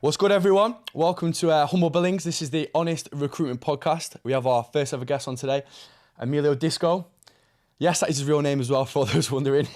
What's good, everyone? Welcome to Humble Billings. This is the Honest Recruitment Podcast. We have our first ever guest on today, Emilio Disco. Yes, that is his real name as well, for those wondering.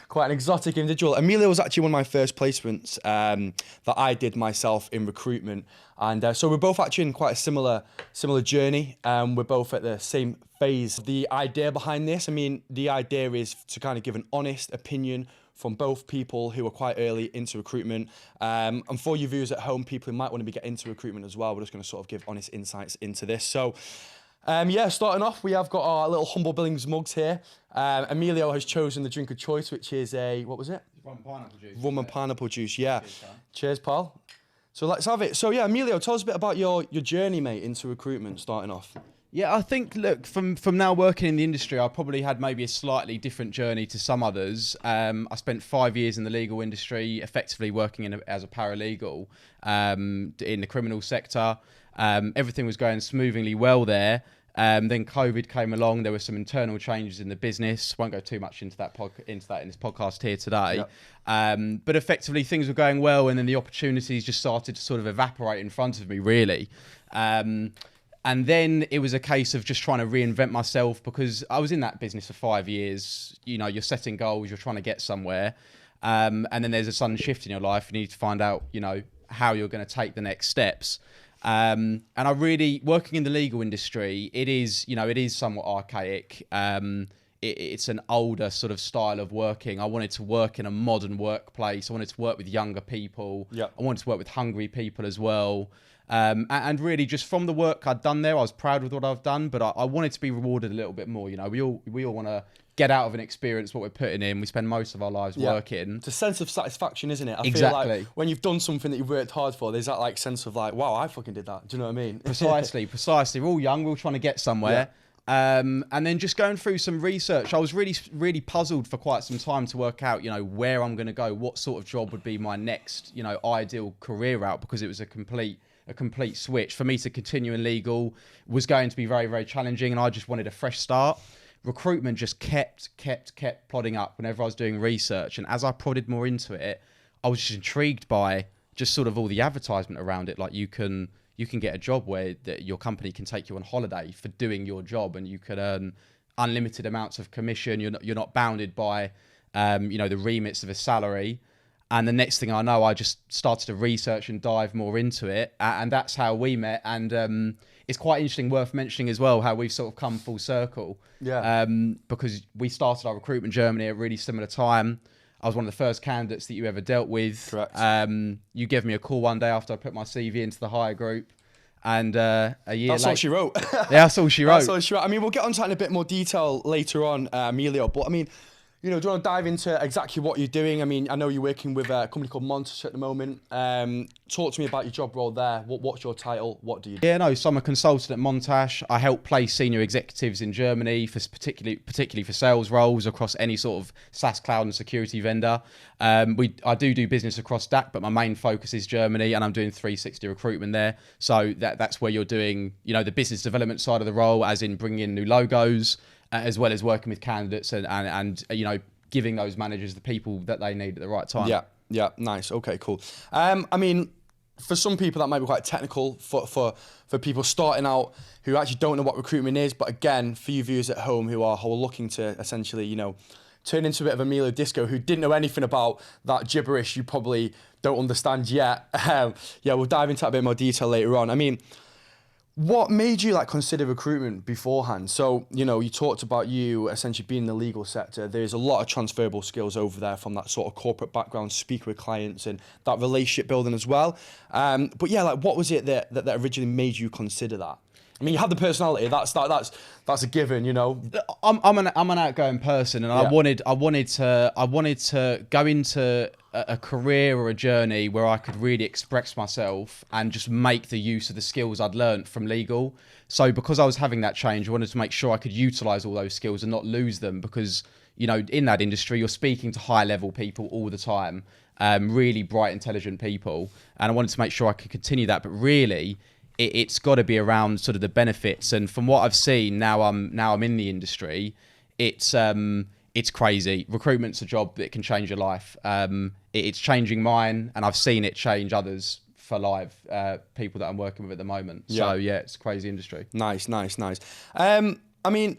Quite an exotic individual. Emilio was actually one of my first placements that I did myself in recruitment. And so we're both actually in quite a similar journey. We're both at the same phase. The idea behind this, the idea is to kind of give an honest opinion from both people who are quite early into recruitment. And for you viewers at home, people who might want to be getting into recruitment as well, we're just going to sort of give honest insights into this. So, starting off, we have got our little Humble Billings mugs here. Emilio has chosen the drink of choice, which is what was it? Rum and pineapple juice. Rum and pineapple juice, yeah. Cheers, pal. So let's have it. So yeah, Emilio, tell us a bit about your journey, mate, into recruitment, starting off. Yeah, I think, look, from now working in the industry, I probably had maybe a slightly different journey to some others. I spent 5 years in the legal industry, effectively working as a paralegal in the criminal sector. Everything was going smoothly well there. Then COVID came along. There were some internal changes in the business. Won't go too much into that in this podcast here today. Yep. But effectively, things were going well, and then the opportunities just started to sort of evaporate in front of me, really. And then it was a case of just trying to reinvent myself, because I was in that business for 5 years. You know, you're setting goals, you're trying to get somewhere. And then there's a sudden shift in your life. You need to find out, how you're going to take the next steps. And I really, working in the legal industry, it is somewhat archaic. It's an older sort of style of working. I wanted to work in a modern workplace. I wanted to work with younger people. Yep. I wanted to work with hungry people as well. And really, just from the work I'd done there, I was proud with what I've done, but I wanted to be rewarded a little bit more. We all want to get out of an experience what we're putting in. We spend most of our lives working. It's a sense of satisfaction, isn't it? I exactly. feel like when you've done something that you've worked hard for, there's that like sense of like, wow, I fucking did that. Do you know what I mean? Precisely. We're all young. We're all trying to get somewhere. Yeah. And then just going through some research, I was really puzzled for quite some time to work out, where I'm going to go, what sort of job would be my next, ideal career route, because it was a complete switch. For me to continue in legal was going to be very, very challenging, and I just wanted a fresh start. Recruitment just kept plodding up whenever I was doing research, and as I prodded more into it, I was just intrigued by just sort of all the advertisement around it. Like you can get a job where your company can take you on holiday for doing your job, and you could earn unlimited amounts of commission. You're not bounded by the remits of a salary. And the next thing I know, I just started to research and dive more into it. And that's how we met. And it's quite interesting, worth mentioning as well, how we've sort of come full circle. Yeah. Because we started our recruitment journey at a really similar time. I was one of the first candidates that you ever dealt with. Correct. You gave me a call one day after I put my CV into the hire group. And a year That's later, all she wrote. Yeah, that's all she wrote. That's all she wrote. We'll get onto that in a bit more detail later on, Emilio. But do you want to dive into exactly what you're doing? I know you're working with a company called Montash at the moment. Talk to me about your job role there. What's your title? What do you do? Yeah, no, so I'm a consultant at Montash. I help place senior executives in Germany, for particularly for sales roles across any sort of SaaS cloud and security vendor. I do business across DACH, but my main focus is Germany, and I'm doing 360 recruitment there. So that's where you're doing, the business development side of the role, as in bringing in new logos, as well as working with candidates and giving those managers the people that they need at the right time. Yeah, nice. Okay, cool. For some people that might be quite technical, for people starting out who actually don't know what recruitment is, but again, for you viewers at home who are looking to essentially, turn into a bit of Emilio Disco, who didn't know anything about that gibberish you probably don't understand yet. We'll dive into that a bit more detail later on. What made you consider recruitment beforehand? So, you talked about you essentially being in the legal sector. There's a lot of transferable skills over there from that sort of corporate background, speak with clients and that relationship building as well. What was it that originally made you consider that? You have the personality. That's a given, I'm an outgoing person, and I wanted to go into a career or a journey where I could really express myself and just make the use of the skills I'd learned from legal. So because I was having that change, I wanted to make sure I could utilize all those skills and not lose them, because in that industry you're speaking to high level people all the time, really bright, intelligent people, and I wanted to make sure I could continue that. But really, it's got to be around sort of the benefits. And from what I've seen now, I'm in the industry. It's it's crazy. Recruitment's a job that can change your life. It's changing mine, and I've seen it change others for live people that I'm working with at the moment. So yeah, it's a crazy industry. Nice. I mean,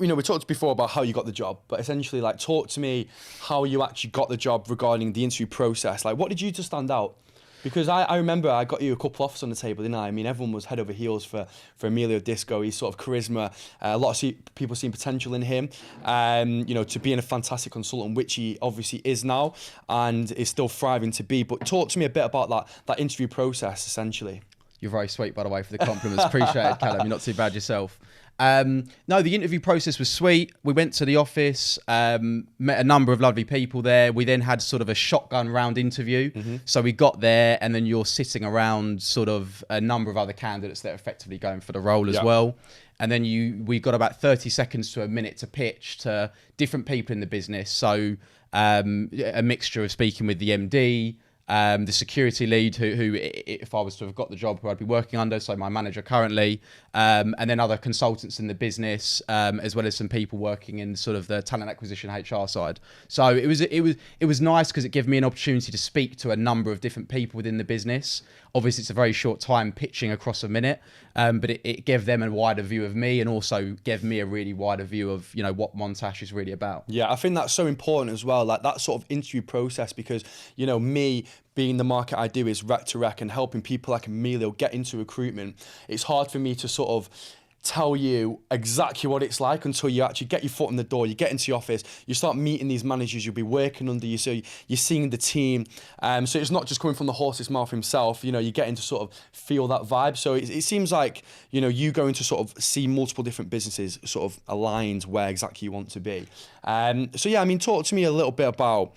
you know, we talked before about how you got the job, but essentially, like, talk to me how you actually got the job regarding the interview process. Like, what did you do to stand out? Because I remember I got you a couple offers on the table, didn't I? I mean, everyone was head over heels for Emilio Disco. He's sort of charisma. A lot of people seen potential in him, you know, to being a fantastic consultant, which he obviously is now and is still thriving to be. But talk to me a bit about that interview process, essentially. You're very sweet, by the way, for the compliments. Appreciate it, Callum. You're not too bad yourself. No, the interview process was sweet. We went to the office, met a number of lovely people there. We then had sort of a shotgun round interview. So we got there, and then you're sitting around sort of a number of other candidates that are effectively going for the role as well. And then we got about 30 seconds to a minute to pitch to different people in the business. So a mixture of speaking with the MD, the security lead, who, if I was to have got the job, who I'd be working under, so my manager currently, and then other consultants in the business, as well as some people working in sort of the talent acquisition HR side. So it was nice because it gave me an opportunity to speak to a number of different people within the business. Obviously, it's a very short time pitching across a minute, but it gave them a wider view of me, and also gave me a really wider view of, you know, what Montash is really about. Yeah, I think that's so important as well, like that sort of interview process, because, you know, me being the market I do is rec to rec and helping people like Emilio get into recruitment. It's hard for me to sort of tell you exactly what it's like until you actually get your foot in the door, you get into the office, you start meeting these managers you'll be working under, you, so you're seeing the team. So it's not just coming from the horse's mouth himself, you know, you're getting to sort of feel that vibe. So it seems like, you know, you going to sort of see multiple different businesses sort of aligned where exactly you want to be. So yeah, I mean, talk to me a little bit about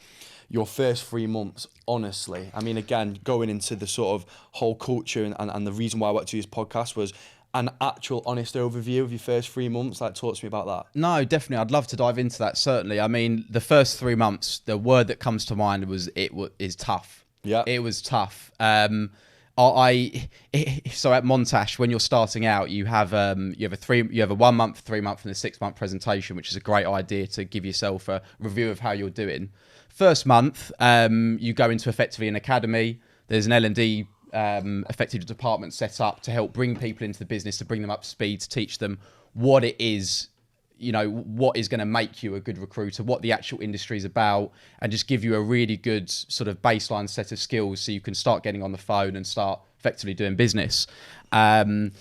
your first 3 months, honestly. I mean, again, going into the sort of whole culture and the reason why I went to this podcast was an actual honest overview of your first 3 months. Like, talk to me about that. No, definitely. I'd love to dive into that, certainly. I mean, the first 3 months, the word that comes to mind is tough. Yeah. It was tough. So at Montash, when you're starting out, you have a 1 month, 3 month, and a 6 month presentation, which is a great idea to give yourself a review of how you're doing. First month, you go into effectively an academy. There's an L&D effective department set up to help bring people into the business, to bring them up to speed, to teach them what it is, you know, what is going to make you a good recruiter, what the actual industry is about, and just give you a really good sort of baseline set of skills so you can start getting on the phone and start effectively doing business. And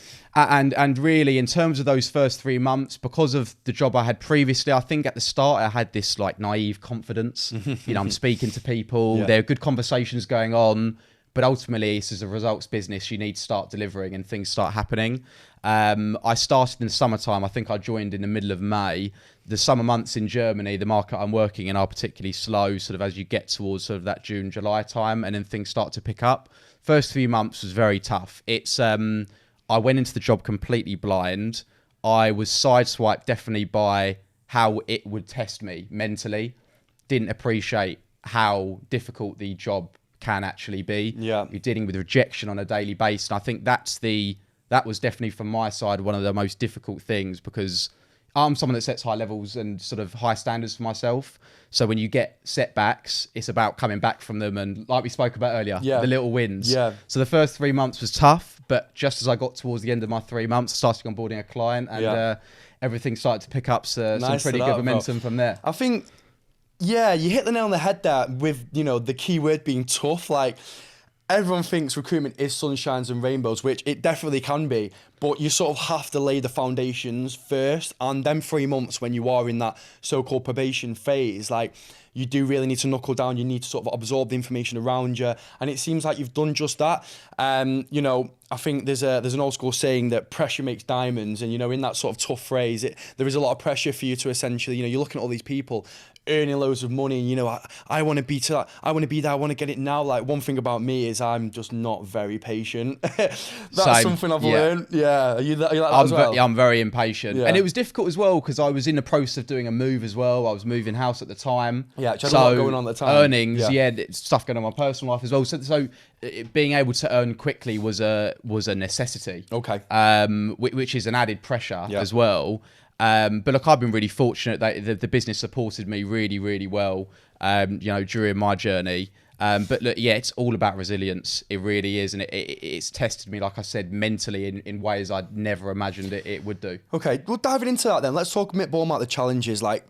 really, in terms of those first 3 months, because of the job I had previously, I think at the start I had this like naive confidence. You know, I'm speaking to people, there are good conversations going on, but ultimately, this is a results business. You need to start delivering and things start happening. I started in the summertime. I think I joined in the middle of May. The summer months in Germany, the market I'm working in, are particularly slow, sort of as you get towards sort of that June, July time, and then things start to pick up. First 3 months was very tough. It's I went into the job completely blind. I was sideswiped definitely by how it would test me mentally. Didn't appreciate how difficult the job can actually be. Yeah. You're dealing with rejection on a daily basis. And I think that was definitely from my side one of the most difficult things, because I'm someone that sets high levels and sort of high standards for myself. So when you get setbacks, it's about coming back from them, and like we spoke about earlier, the little wins. Yeah. So the first 3 months was tough, but just as I got towards the end of my 3 months, I started onboarding a client, and everything started to pick up some pretty good momentum from there. I think, yeah, you hit the nail on the head there with, you know, the key word being tough. Like, everyone thinks recruitment is sunshines and rainbows, which it definitely can be, but you sort of have to lay the foundations first. And then 3 months, when you are in that so-called probation phase, like, you do really need to knuckle down. You need to sort of absorb the information around you. And it seems like you've done just that. You know, I think there's an old school saying that pressure makes diamonds. And, you know, in that sort of tough phrase, there is a lot of pressure for you to essentially, you know, you're looking at all these people earning loads of money, and, you know, I want to be there, I want to get it now. Like, one thing about me is I'm just not very patient. That's something I've learned. Yeah, are you like that as well? I'm very impatient, and it was difficult as well because I was in the process of doing a move as well. I was moving house at the time. Yeah, which had a lot going on at the time. Earnings, stuff going on in my personal life as well. So being able to earn quickly was a necessity. Okay. Which is an added pressure as well. But look, I've been really fortunate that the business supported me really, really well, during my journey. But look, yeah, it's all about resilience. It really is. And it's tested me, like I said, mentally in ways I'd never imagined it would do. Okay, well, diving into that then, let's talk a bit more about the challenges. Like,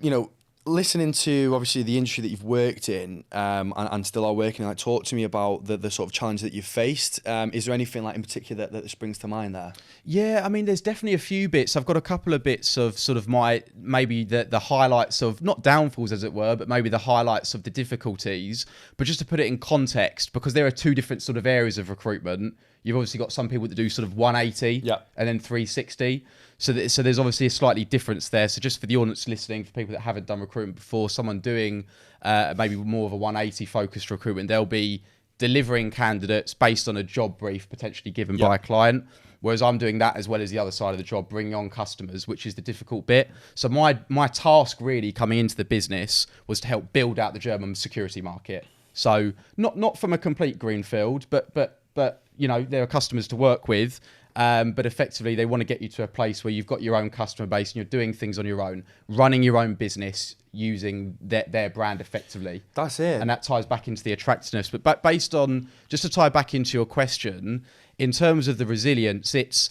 listening to obviously the industry that you've worked in and still are working in, like, talk to me about the sort of challenge that you've faced. Is there anything like in particular that springs to mind there? Yeah, I mean, there's definitely a few bits. I've got a couple of bits of sort of maybe the highlights of, not downfalls as it were, but maybe the highlights of the difficulties. But just to put it in context, because there are two different sort of areas of recruitment. You've obviously got some people that do sort of 180 and then 360. So there's obviously a slightly difference there. So just for the audience listening, for people that haven't done recruitment before, someone doing maybe more of a 180 focused recruitment, they'll be delivering candidates based on a job brief potentially given by a client. Whereas I'm doing that as well as the other side of the job, bringing on customers, which is the difficult bit. So my task really coming into the business was to help build out the German security market. So not from a complete greenfield, but there are customers to work with. But effectively, they want to get you to a place where you've got your own customer base and you're doing things on your own, running your own business, using their brand effectively. That's it. And that ties back into the attractiveness. But based on, just to tie back into your question, in terms of the resilience, it's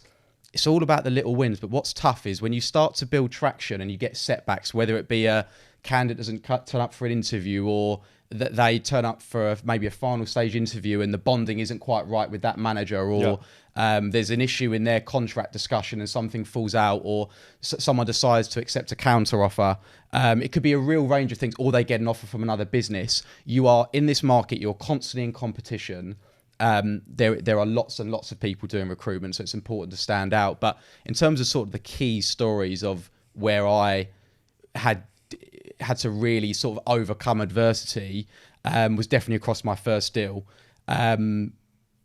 all about the little wins. But what's tough is when you start to build traction and you get setbacks, whether it be a candidate doesn't turn up for an interview, or that they turn up for maybe a final stage interview and the bonding isn't quite right with that manager, or there's an issue in their contract discussion and something falls out, or someone decides to accept a counter offer. It could be a real range of things, or they get an offer from another business. You are in this market, you're constantly in competition. There are lots and lots of people doing recruitment, so it's important to stand out. But in terms of sort of the key stories of where I had to really sort of overcome adversity, was definitely across my first deal.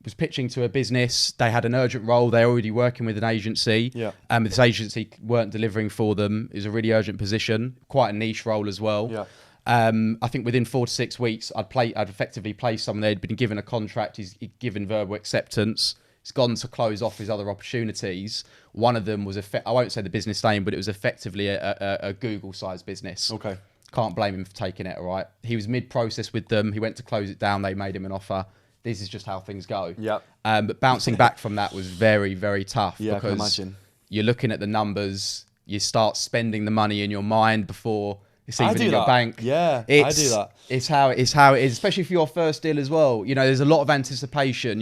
Was pitching to a business. They had an urgent role. They're already working with an agency. This agency weren't delivering for them. It was a really urgent position, quite a niche role as well. I think within 4 to 6 weeks, I'd effectively placed someone. They'd been given a contract. He's given verbal acceptance. He's gone to close off his other opportunities. One of them was I won't say the business name, but it was effectively a Google-sized business. Okay. Can't blame him for taking it. All right. He was mid-process with them. He went to close it down. They made him an offer. This is just how things go. But bouncing back from that was very, very tough. Yeah, because I can imagine. You're looking at the numbers. You start spending the money in your mind before it's even in your bank. Yeah, I do that. It's how it is, especially for your first deal as well. There's a lot of anticipation.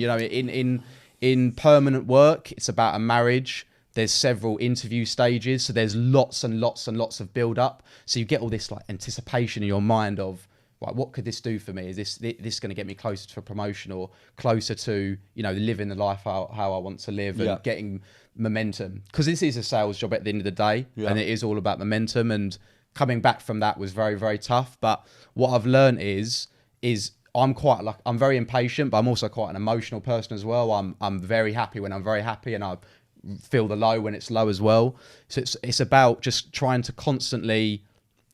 In permanent work, it's about a marriage. There's several interview stages, so there's lots and lots and lots of build up. So you get all this like anticipation in your mind of, right, what could this do for me? Is this going to get me closer to a promotion, or closer to living the life how I want to live, and getting momentum? Because this is a sales job at the end of the day, and it is all about momentum. And coming back from that was very, very tough. But what I've learned is I'm very impatient, but I'm also quite an emotional person as well. I'm very happy when I'm very happy, and I feel the low when it's low as well. So it's about just trying to constantly,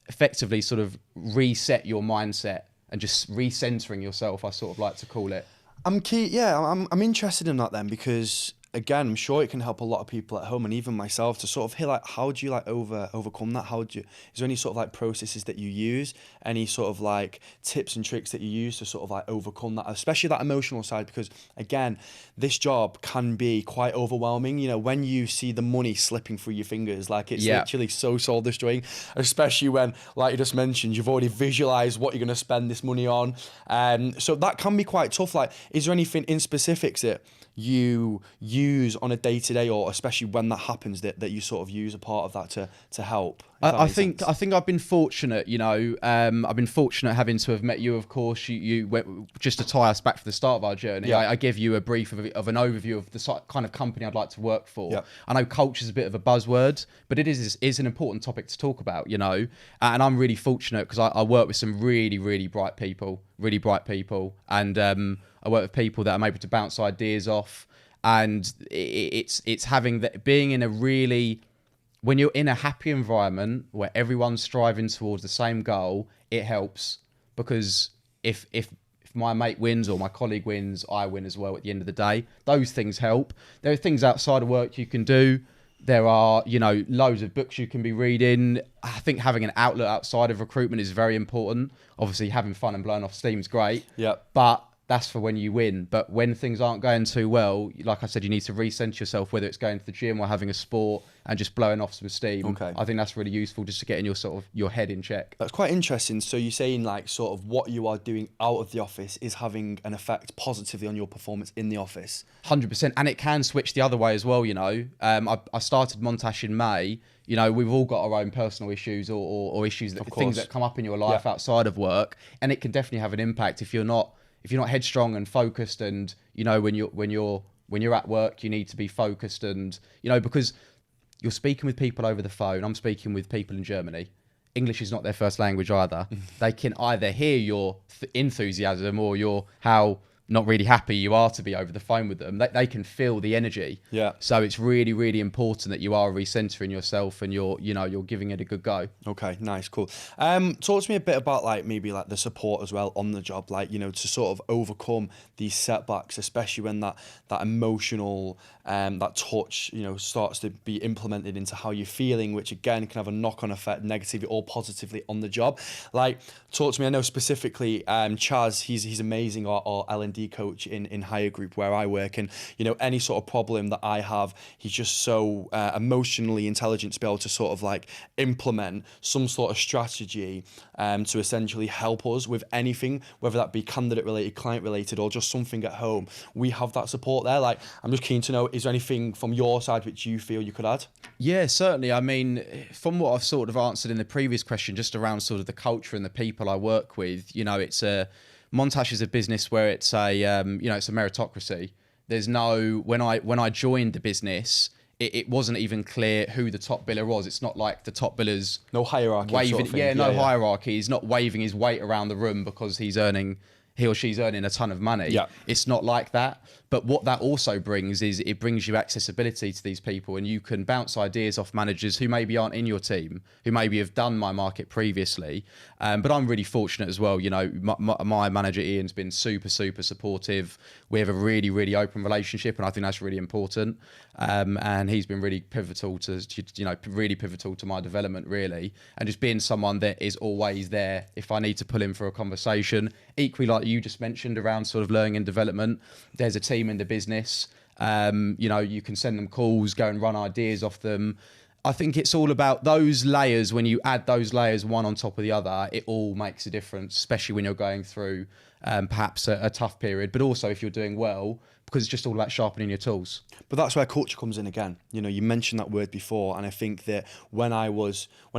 effectively, sort of reset your mindset and just recentering yourself, I sort of like to call it. I'm interested in that then, because again, I'm sure it can help a lot of people at home and even myself to sort of hear, like, how do you like overcome that? Is there any sort of like processes that you use? Any sort of like tips and tricks that you use to sort of like overcome that, especially that emotional side? Because again, this job can be quite overwhelming. When you see the money slipping through your fingers, like it's literally so soul destroying, especially when, like you just mentioned, you've already visualized what you're going to spend this money on. So that can be quite tough. Like, is there anything in specifics that you use on a day-to-day, or especially when that happens, that you sort of use a part of that to help? I think I've been fortunate, I've been fortunate having to have met you, of course. You went, just to tie us back to the start of our journey. I gave you a brief of an overview of the kind of company I'd like to work for. I know culture is a bit of a buzzword, but it is an important topic to talk about, and I'm really fortunate because I work with some really, really bright people, and I work with people that I'm able to bounce ideas off, and it's having that, being in a really, when you're in a happy environment where everyone's striving towards the same goal, it helps. Because if my mate wins or my colleague wins, I win as well at the end of the day. Those things help. There are things outside of work you can do. There are, loads of books you can be reading. I think having an outlet outside of recruitment is very important. Obviously, having fun and blowing off steam is great. Yeah. But that's for when you win. But when things aren't going too well, like I said, you need to recenter yourself, whether it's going to the gym or having a sport and just blowing off some steam. Okay. I think that's really useful just to get in your head in check. That's quite interesting. So you're saying like sort of what you are doing out of the office is having an effect positively on your performance in the office. 100%. And it can switch the other way as well, I started Montash in May. We've all got our own personal issues or issues, things that come up in your life outside of work. And it can definitely have an impact if you're not headstrong and focused, and when you're at work, you need to be focused, and because you're speaking with people over the phone. I'm speaking with people in Germany. English is not their first language either. They can either hear your enthusiasm or how not really happy you are to be over the phone with them. They can feel the energy. Yeah. So it's really, really important that you are recentering yourself and you're giving it a good go. Okay, nice, cool. Talk to me a bit about like maybe like the support as well on the job, like to sort of overcome these setbacks, especially when that emotional that touch starts to be implemented into how you're feeling, which again can have a knock-on effect negatively or positively on the job. Like, talk to me. I know specifically Chaz, he's amazing, our L&D coach in Higher Group where I work, and any sort of problem that I have, he's just so emotionally intelligent to be able to sort of like implement some sort of strategy to essentially help us with anything, whether that be candidate related, client related, or just something at home. We have that support there. Like, I'm just keen to know, is there anything from your side which you feel you could add? Yeah, certainly. I mean, from what I've sort of answered in the previous question, just around sort of the culture and the people I work with, it's Montash is a business where it's it's a meritocracy. There's no, when I joined the business, it wasn't even clear who the top biller was. It's not like the top biller's no hierarchy. Waving, sort of thing. Hierarchy. He's not waving his weight around the room because he or she's earning a ton of money. Yeah. It's not like that. But what that also brings is it brings you accessibility to these people, and you can bounce ideas off managers who maybe aren't in your team, who maybe have done my market previously. But I'm really fortunate as well. My manager Ian's been super, super supportive. We have a really, really open relationship, and I think that's really important. And he's been really pivotal to my development, really. And just being someone that is always there if I need to pull him for a conversation. Equally, like you just mentioned around sort of learning and development, there's a team in the business. You can send them calls, go and run ideas off them. I think it's all about those layers. When you add those layers one on top of the other, it all makes a difference, especially when you're going through perhaps a tough period, but also if you're doing well, because it's just all about sharpening your tools. But that's where culture comes in again. You mentioned that word before, and I think that when I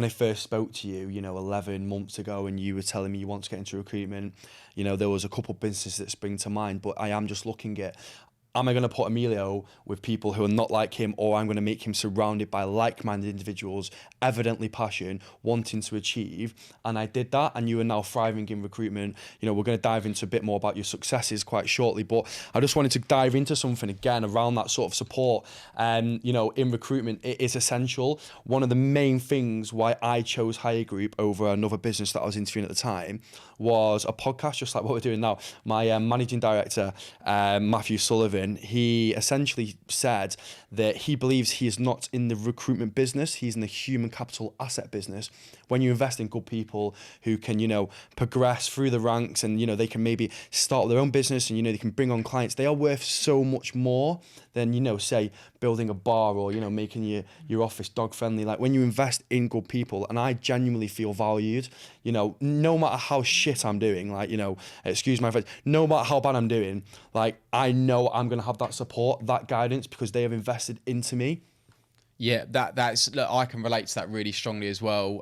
first spoke to you, 11 months ago, and you were telling me you want to get into recruitment, there was a couple of businesses that spring to mind, but I am just looking at, am I going to put Emilio with people who are not like him, or I'm going to make him surrounded by like-minded individuals, evidently passionate, wanting to achieve? And I did that, and you are now thriving in recruitment. We're going to dive into a bit more about your successes quite shortly, but I just wanted to dive into something again around that sort of support. In recruitment, it is essential. One of the main things why I chose Higher Group over another business that I was interviewing at the time was a podcast, just like what we're doing now. My managing director, Matthew Sullivan, he essentially said that he believes he is not in the recruitment business, he's in the human capital asset business. When you invest in good people who can, progress through the ranks, and, they can maybe start their own business, and, they can bring on clients, they are worth so much more than, say, building a bar or, making your office dog friendly. Like, when you invest in good people, and I genuinely feel valued, no matter how shit I'm doing, like, excuse my French, no matter how bad I'm doing, like, I know I'm going to have that support, that guidance, because they have invested into me. Yeah, that's look, I can relate to that really strongly as well.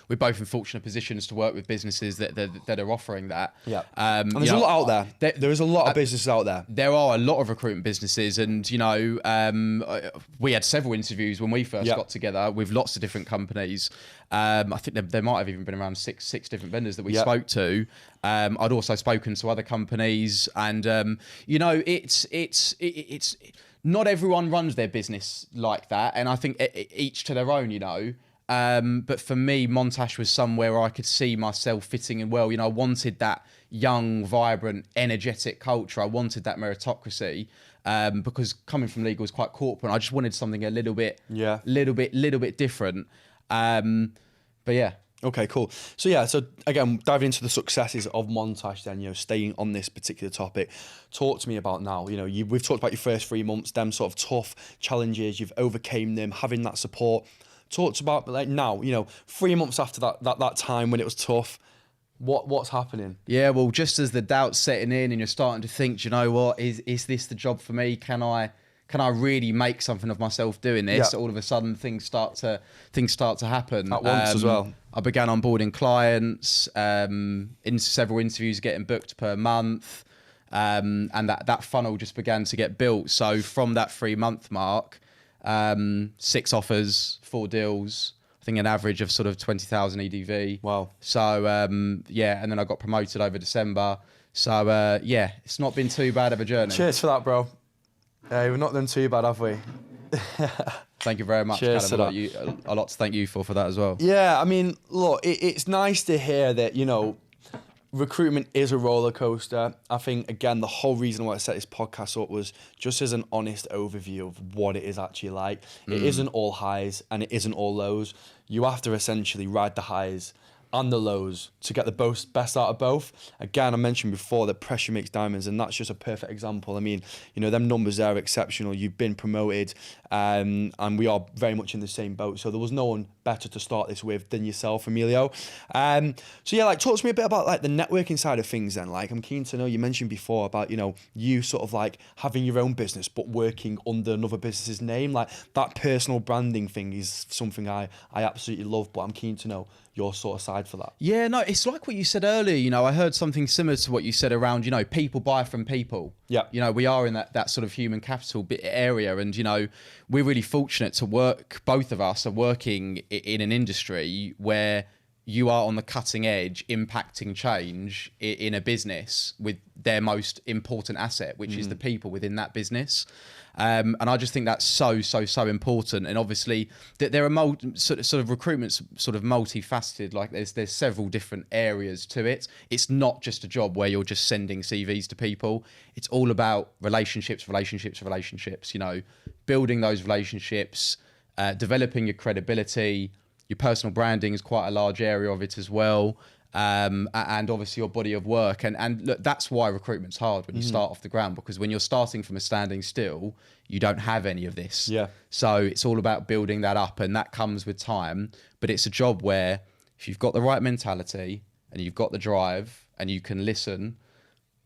We're both in fortunate positions to work with businesses that are offering that. Yeah, and there's a lot out there. There is a lot of businesses out there. There are a lot of recruitment businesses, and we had several interviews when we first got together with lots of different companies. I think there might have even been around six different vendors that we spoke to. I'd also spoken to other companies, and it's not everyone runs their business like that, and I think each to their own. But for me, Montash was somewhere where I could see myself fitting in well. You know, I wanted that young, vibrant, energetic culture. I wanted that meritocracy, because coming from legal was quite corporate. I just wanted something a little bit different. But yeah. Okay, cool. So yeah, so again, diving into the successes of Montash then, staying on this particular topic, talk to me about now, we've talked about your first 3 months, them sort of tough challenges, you've overcame them, having that support. Talk to about like now, 3 months after that time when it was tough, what's happening? Yeah, well, just as the doubt's setting in and you're starting to think, do you know what, is this the job for me? Can I really make something of myself doing this? All of a sudden things start to happen at once as well. I began onboarding clients, into several interviews getting booked per month, and that funnel just began to get built. So from that 3 month mark, 6 offers, 4 deals, I think an average of sort of 20,000 EDV. Wow. So and then I got promoted over December. So it's not been too bad of a journey. Cheers for that, bro. We've not done too bad, have we? Thank you very much, Cheers Callum. A lot to thank you for that as well. Yeah, I mean, look, it's nice to hear that, recruitment is a roller coaster. I think, again, the whole reason why I set this podcast up was just as an honest overview of what it is actually like. It isn't all highs and it isn't all lows. You have to essentially ride the highs and the lows to get the best out of both. Again, I mentioned before that pressure makes diamonds, and that's just a perfect example. I mean, them numbers there are exceptional. You've been promoted, and we are very much in the same boat. So there was no one better to start this with than yourself, Emilio. So yeah, talk to me a bit about the networking side of things then. I'm keen to know, you mentioned before about, you sort of having your own business, but working under another business's name. That personal branding thing is something I absolutely love, but I'm keen to know your sort of side for that. Yeah, no, it's like what you said earlier. I heard something similar to what you said around, people buy from people. Yeah. We are in that sort of human capital bit area, and, we're really fortunate to work, both of us are working in an industry where you are on the cutting edge, impacting change in a business with their most important asset, which is the people within that business. And I just think that's so important. And obviously there are sort of recruitment's sort of multifaceted. There's several different areas to it. It's not just a job where you're just sending CVs to people. It's all about relationships, building those relationships, developing your credibility. Your personal branding is quite a large area of it as well. And obviously your body of work. And look, that's why recruitment's hard when you start off the ground, because when you're starting from a standing still, you don't have any of this. Yeah. So it's all about building that up, and that comes with time. But it's a job where if you've got the right mentality and you've got the drive and you can listen,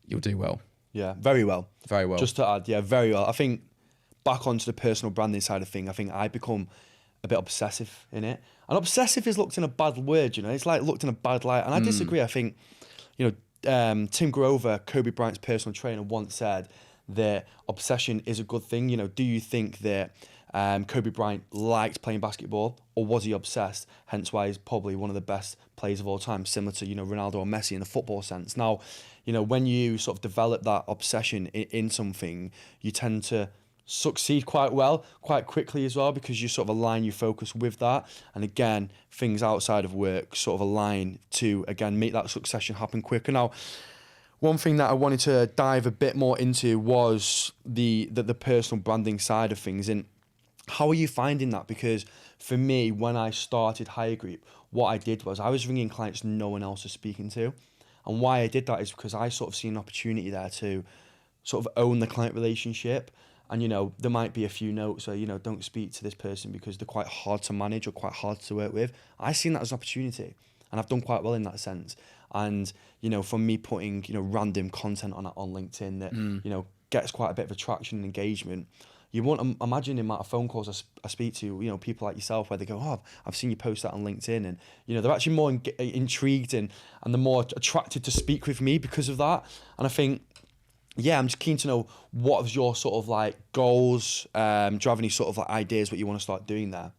you'll do well. Yeah, very well. Very well. Just to add, yeah, very well. I think back onto the personal branding side of thing, I think I become a bit obsessive in it. And obsessive is looked in a bad word, it's looked in a bad light. And I disagree. I think, Tim Grover, Kobe Bryant's personal trainer, once said that obsession is a good thing. Do you think that Kobe Bryant liked playing basketball, or was he obsessed? Hence why he's probably one of the best players of all time, similar to, Ronaldo or Messi in a football sense. Now, when you sort of develop that obsession in something, you tend to succeed quite quickly as well, because you sort of align your focus with that. And again, things outside of work sort of align to, again, make that succession happen quicker. Now, one thing that I wanted to dive a bit more into was the personal branding side of things. And how are you finding that? Because for me, when I started Hire Group, what I did was I was ringing clients no one else was speaking to. And why I did that is because I sort of see an opportunity there to sort of own the client relationship. And, there might be a few notes where, don't speak to this person because they're quite hard to manage or quite hard to work with. I've seen that as an opportunity, and I've done quite well in that sense. And, for me putting, random content on LinkedIn that, gets quite a bit of attraction and engagement, you won't imagine the amount of phone calls I speak to, people like yourself, where they go, oh, I've seen you post that on LinkedIn. And, they're actually more intrigued and they're more attracted to speak with me because of that. And I think, yeah, I'm just keen to know what was your sort of like goals. Do you have any sort of like ideas what you want to start doing there?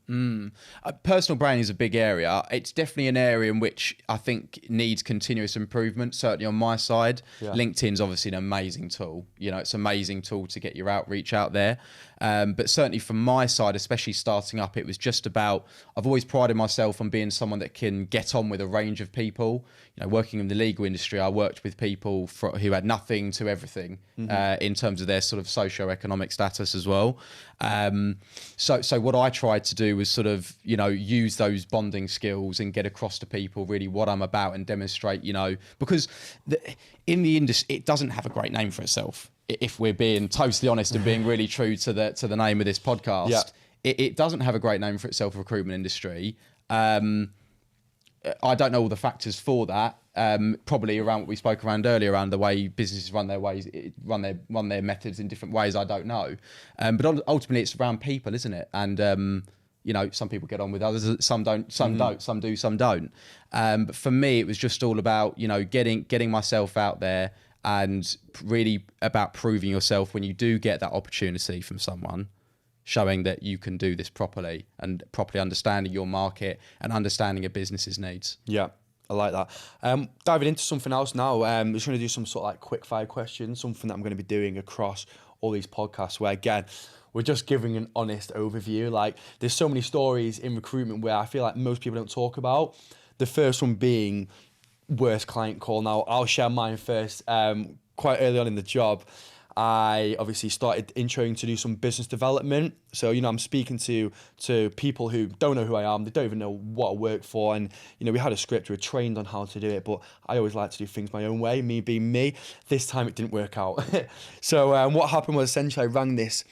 Personal branding is a big area. It's definitely an area in which I think needs continuous improvement, certainly on my side. Yeah. LinkedIn's obviously an amazing tool. You know, it's an amazing tool to get your outreach out there. But certainly from my side, especially starting up, it was just about, I've always prided myself on being someone that can get on with a range of people. You know, working in the legal industry, I worked with people who had nothing to everything in terms of their sort of socio-economic status as well. So what I tried to do was sort of, you know, use those bonding skills and get across to people really what I'm about and demonstrate, you know, because in the industry, it doesn't have a great name for itself. If we're being totally honest and being really true to the name of this podcast, Yeah. it doesn't have a great name for itself, recruitment industry. I don't know all the factors for that. Probably around what we spoke around earlier, around the way businesses run run their methods in different ways. I don't know, but ultimately it's around people, isn't it? And you know, some people get on with others, some don't, some don't, some do, some don't. But for me, it was just all about, you know, getting myself out there and really about proving yourself when you do get that opportunity from someone, showing that you can do this properly and properly understanding your market and understanding a business's needs. Yeah, I like that. Diving into something else now, I'm just going to do some sort of like quick fire questions, something that I'm going to be doing across all these podcasts where, again, we're just giving an honest overview. Like, there's so many stories in recruitment where I feel like most people don't talk about. The first one being worst client call. Now, I'll share mine first. Quite early on in the job, I obviously started introing to do some business development. So, you know, I'm speaking to people who don't know who I am. They don't even know what I work for. And, you know, we had a script, we were trained on how to do it, but I always like to do things my own way, me being me. This time it didn't work out. So what happened was essentially I rang this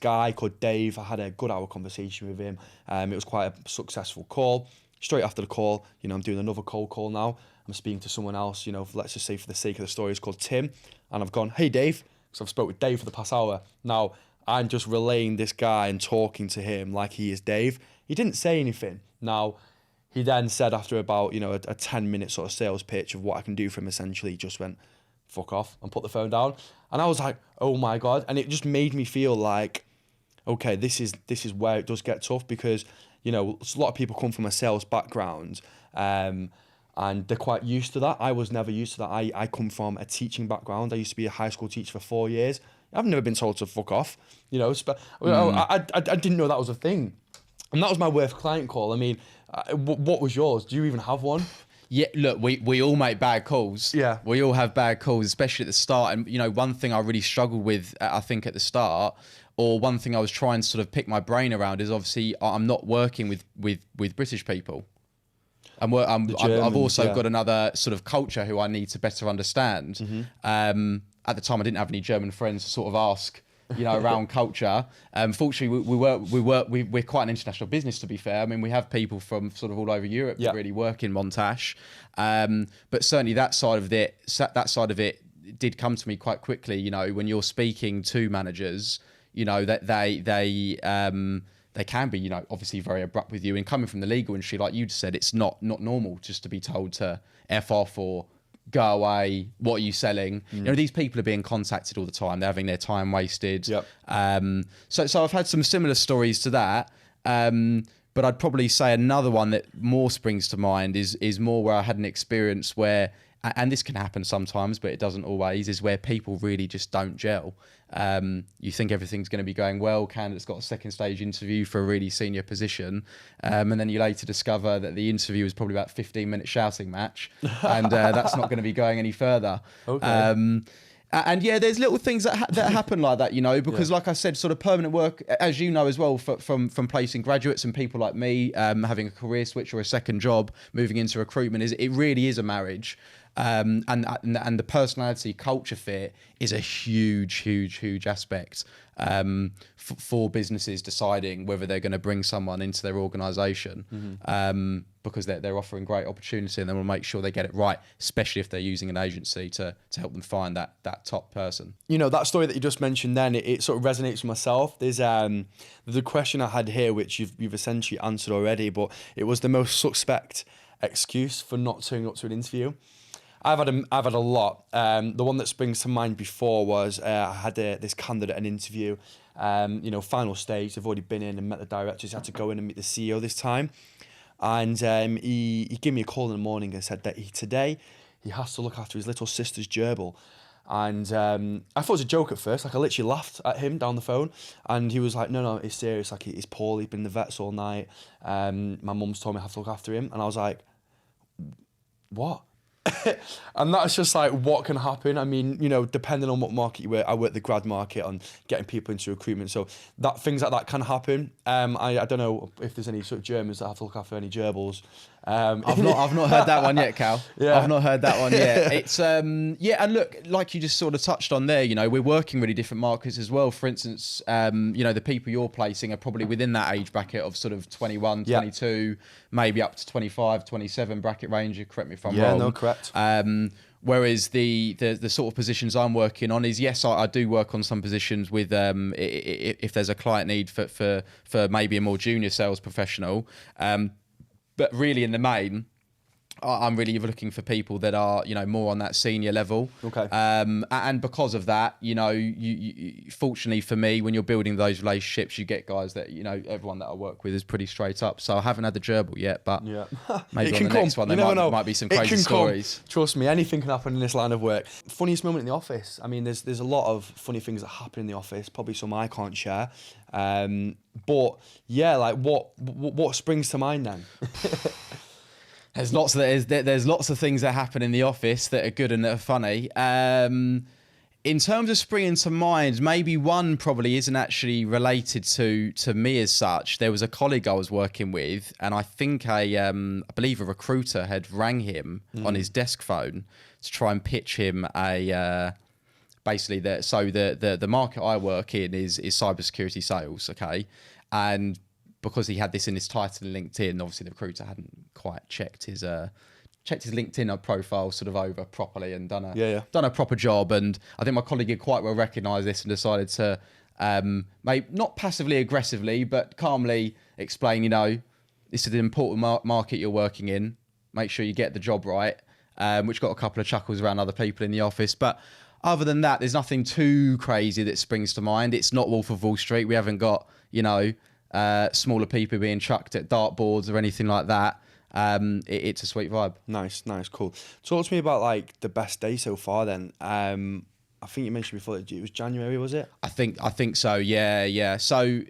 guy called Dave. I had a good hour conversation with him. It was quite a successful call. Straight after the call, you know, I'm doing another cold call now. I'm speaking to someone else, you know, let's just say for the sake of the story, it's called Tim. And I've gone, hey, Dave. So I've spoke with Dave for the past hour. Now, I'm just relaying this guy and talking to him like he is Dave. He didn't say anything. Now, he then said after about, you know, a 10-minute sort of sales pitch of what I can do for him, essentially, he just went, fuck off, and put the phone down. And I was like, oh my God. And it just made me feel like, okay, this is where it does get tough because, you know, a lot of people come from a sales background, and they're quite used to that. I was never used to that. I come from a teaching background. I used to be a high school teacher for 4 years. I've never been told to fuck off. You know, I didn't know that was a thing. And that was my worst client call. I mean, what was yours? Do you even have one? Yeah, look, we all make bad calls. Yeah. We all have bad calls, especially at the start. And, you know, one thing I really struggled with, I think, at the start, or one thing I was trying to sort of pick my brain around is obviously I'm not working with British people. I've also got another sort of culture who I need to better understand. At the time, I didn't have any German friends to sort of ask, you know, around culture. Fortunately, we're quite an international business, to be fair. I mean, we have people from sort of all over Europe that really work in Montage. But certainly that side of it did come to me quite quickly. You know, when you're speaking to managers, you know, that they can be, you know, obviously very abrupt with you. And coming from the legal industry, like you just said, it's not normal just to be told to F off or go away. What are you selling? You know, these people are being contacted all the time. They're having their time wasted. Yep. So I've had some similar stories to that. But I'd probably say another one that more springs to mind is more where I had an experience where, and this can happen sometimes, but it doesn't always, is where people really just don't gel. You think everything's going to be going well, candidate's got a second stage interview for a really senior position, and then you later discover that the interview was probably about a 15-minute shouting match, and that's not going to be going any further. Okay. And yeah, there's little things that happen like that, you know, because like I said, sort of permanent work, as you know as well, from placing graduates and people like me, having a career switch or a second job, moving into recruitment, it really is a marriage. And the personality culture fit is a huge aspect for businesses deciding whether they're going to bring someone into their organisation, because they're offering great opportunity and they want to make sure they get it right, especially if they're using an agency to help them find that top person. You know, that story that you just mentioned then, it sort of resonates with myself. There's the question I had here, which you've essentially answered already, but it was the most suspect excuse for not turning up to an interview. I've had a lot. The one that springs to mind before was I had this candidate an interview. Final stage. They've already been in and met the directors. Had to go in and meet the CEO this time, and he gave me a call in the morning and said that today he has to look after his little sister's gerbil. And I thought it was a joke at first. Like, I literally laughed at him down the phone, and he was like, "No, it's serious. Like, he's poorly. He's been in the vets all night. My mum's told me I have to look after him." And I was like, "What?" And that's just like what can happen. I mean, depending on what market you work, I work the grad market on getting people into recruitment, so that things like that can happen. I don't know if there's any sort of Germans that have to look after any gerbils. I've not heard that one yet, Cal. Yeah. I've not heard that one yet. It's and look, like you just sort of touched on there, we're working really different markets as well. For instance, the people you're placing are probably within that age bracket of sort of 21, 22, maybe up to 25, 27 bracket range. Correct me if I'm wrong. Yeah, no, correct. Whereas the sort of positions I'm working on is, yes, I do work on some positions with if there's a client need for maybe a more junior sales professional. But really, in the main, I'm really looking for people that are, more on that senior level. Okay. And because of that, you fortunately for me, when you're building those relationships, you get guys that, everyone that I work with is pretty straight up. So I haven't had the gerbil yet, but maybe on the next one, there might be some crazy stories. Trust me, anything can happen in this line of work. Funniest moment in the office. I mean, there's a lot of funny things that happen in the office, probably some I can't share. But yeah, like what springs to mind then? There's lots of things that happen in the office that are good and that are funny. In terms of springing to mind, maybe one probably isn't actually related to me as such. There was a colleague I was working with, and I think I believe a recruiter had rang him on his desk phone to try and pitch him basically the market I work in is cybersecurity sales, okay, and because he had this in his title in LinkedIn, obviously the recruiter hadn't quite checked his LinkedIn profile sort of over properly and done a proper job. And I think my colleague had quite well recognised this and decided to maybe not passively aggressively, but calmly explain, this is an important market you're working in. Make sure you get the job right, which got a couple of chuckles around other people in the office. But other than that, there's nothing too crazy that springs to mind. It's not Wolf of Wall Street. We haven't got, smaller people being chucked at dartboards or anything like that. It's a sweet vibe. Nice, cool. Talk to me about like the best day so far then. I think you mentioned before that it was January, was it? I think so. Yeah. So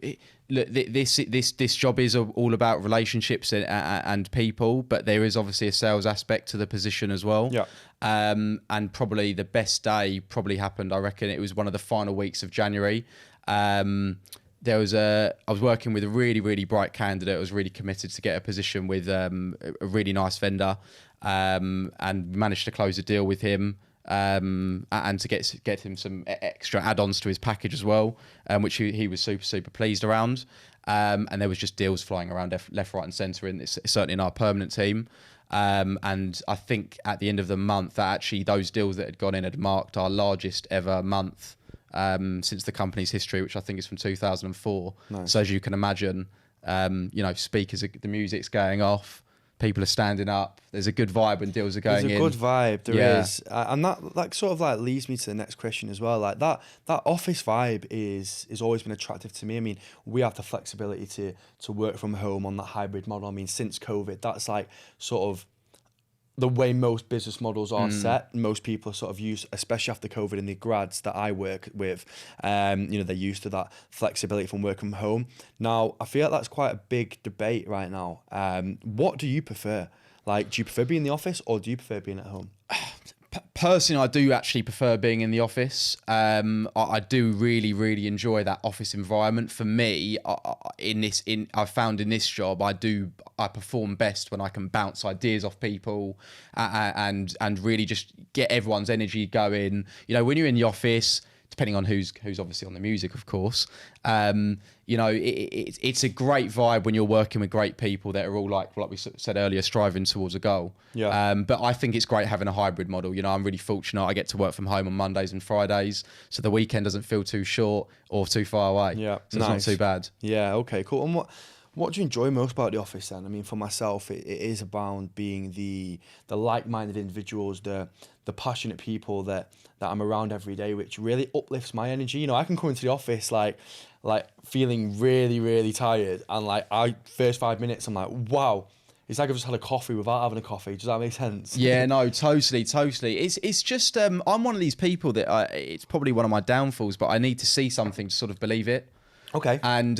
look, this job is all about relationships and people, but there is obviously a sales aspect to the position as well. Yeah. And probably the best day happened. I reckon it was one of the final weeks of January. I was working with a really, really bright candidate. I was really committed to get a position with a really nice vendor, and managed to close a deal with him, and to get him some extra add-ons to his package as well, which he was super, super pleased around. And there was just deals flying around left, right, and centre, certainly in our permanent team. And I think at the end of the month, that actually those deals that had gone in had marked our largest ever month since the company's history, which I think is from 2004. Nice. So as you can imagine, speakers, the music's going off, people are standing up. There's a good vibe when deals are going in. There's a good vibe, there is. And that sort of like leads me to the next question as well. Like that office vibe is always been attractive to me. I mean, we have the flexibility to work from home on that hybrid model. I mean, since COVID, that's like sort of the way most business models are set. Most people sort of use, especially after COVID, and the grads that I work with, they're used to that flexibility from working from home. Now, I feel like that's quite a big debate right now. What do you prefer? Like, do you prefer being in the office or do you prefer being at home? Personally, I do actually prefer being in the office. I do really, really enjoy that office environment. For me, I've found in this job, I perform best when I can bounce ideas off people and really just get everyone's energy going. When you're in the office, depending on who's obviously on the music, of course, it's a great vibe when you're working with great people that are all like we said earlier, striving towards a goal. Yeah. But I think it's great having a hybrid model. I'm really fortunate. I get to work from home on Mondays and Fridays, so the weekend doesn't feel too short or too far away. Yeah, so it's not too bad. Yeah. Okay. Cool. And What do you enjoy most about the office then? I mean, for myself, it is about being the like-minded individuals, the passionate people that I'm around every day, which really uplifts my energy. You know, I can come into the office like feeling really, really tired, and like first 5 minutes, I'm like, wow. It's like I've just had a coffee without having a coffee. Does that make sense? Yeah, no, totally. It's just I'm one of these people that it's probably one of my downfalls, but I need to see something to sort of believe it. Okay. And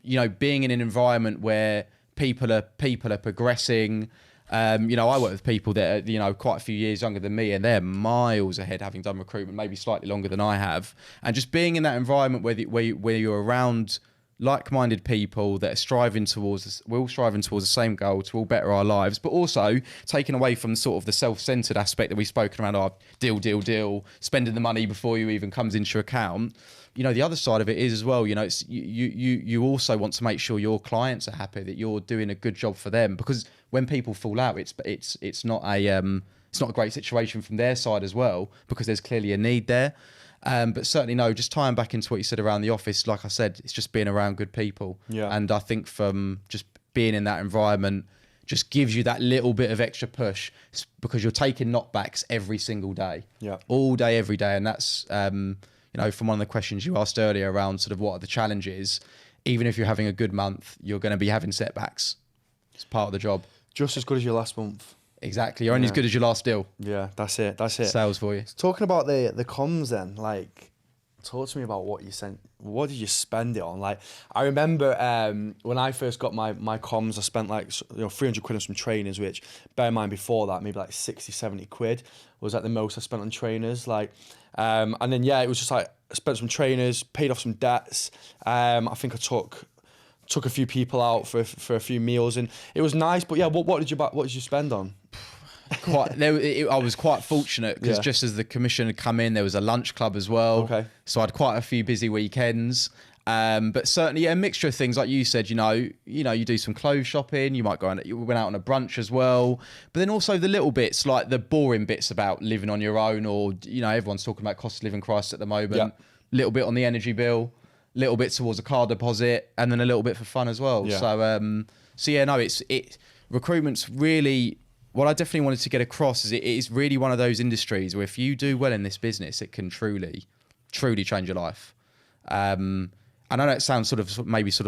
you know, being in an environment where people are progressing. You know, I work with people that are, you know, quite a few years younger than me, and they're miles ahead, having done recruitment, maybe slightly longer than I have. And just being in that environment where you're around like-minded people that are we're all striving towards the same goal, to all better our lives, but also taken away from sort of the self-centered aspect that we've spoken around, our deal, spending the money before you even comes into your account. You know, the other side of it is as well, you know, it's you also want to make sure your clients are happy, that you're doing a good job for them, because when people fall out, it's not a great situation from their side as well, because there's clearly a need there. But certainly, no, just tying back into what you said around the office, like I said, it's just being around good people. Yeah. And I think from just being in that environment just gives you that little bit of extra push, because you're taking knockbacks every single day. Yeah. All day, every day. And that's, you know, from one of the questions you asked earlier around sort of what are the challenges, even if you're having a good month, you're going to be having setbacks. It's part of the job. Just as good as your last month. Exactly. You're only as good as your last deal. Yeah, that's it. Sales for you. Talking about the comms then, like, talk to me about what you sent. What did you spend it on? Like, I remember when I first got my comms, I spent like 300 quid on some trainers, which, bear in mind, before that, maybe like 60, 70 quid was like the most I spent on trainers. Like, and then, yeah, it was just like, I spent some trainers, paid off some debts. I think I took a few people out for a few meals, and it was nice. But yeah, what did you spend on? I was quite fortunate, because just as the commission had come in, there was a lunch club as well. Okay. So I had quite a few busy weekends. But certainly, yeah, a mixture of things, like you said. You do some clothes shopping. You might you went out on a brunch as well. But then also the little bits, like the boring bits about living on your own, or everyone's talking about cost of living crisis at the moment. Yeah. Little bit on the energy bill, little bit towards a car deposit, and then a little bit for fun as well. Yeah. So yeah, no, recruitment's really. What I definitely wanted to get across is it is really one of those industries where if you do well in this business, it can truly, truly change your life. And I know it sounds sort of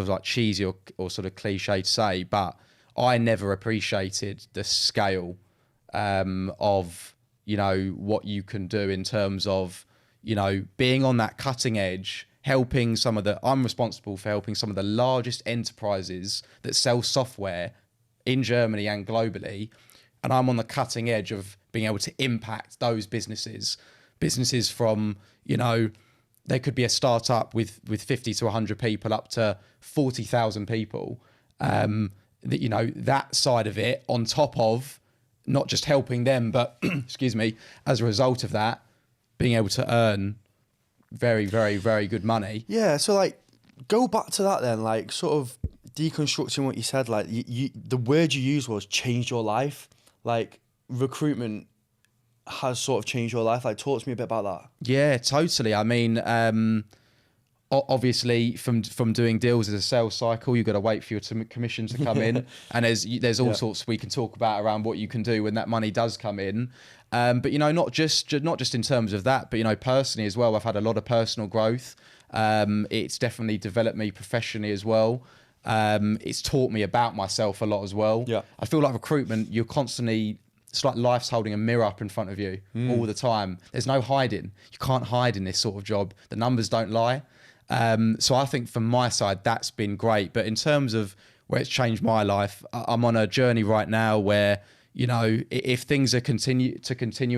like cheesy or sort of cliche to say, but I never appreciated the scale of, what you can do in terms of, being on that cutting edge, I'm responsible for helping some of the largest enterprises that sell software in Germany and globally. And I'm on the cutting edge of being able to impact those businesses from, they could be a startup with 50 to 100 people up to 40,000 people. That side of it, on top of not just helping them, but excuse me, as a result of that, being able to earn very, very, very good money. Yeah. So like, go back to that then, like sort of deconstructing what you said, like the word you used was changed your life. Like, recruitment has sort of changed your life. Like, talk to me a bit about that. Yeah, totally. I mean, obviously, from doing deals as a sales cycle, you've got to wait for your commission to come in, and there's all sorts we can talk about around what you can do when that money does come in. But not just in terms of that, but personally as well, I've had a lot of personal growth. It's definitely developed me professionally as well. It's taught me about myself a lot as well. Yeah. I feel like recruitment, it's like life's holding a mirror up in front of you all the time. There's no hiding. You can't hide in this sort of job. The numbers don't lie. So I think from my side, that's been great. But in terms of where it's changed my life, I'm on a journey right now where, if things are continue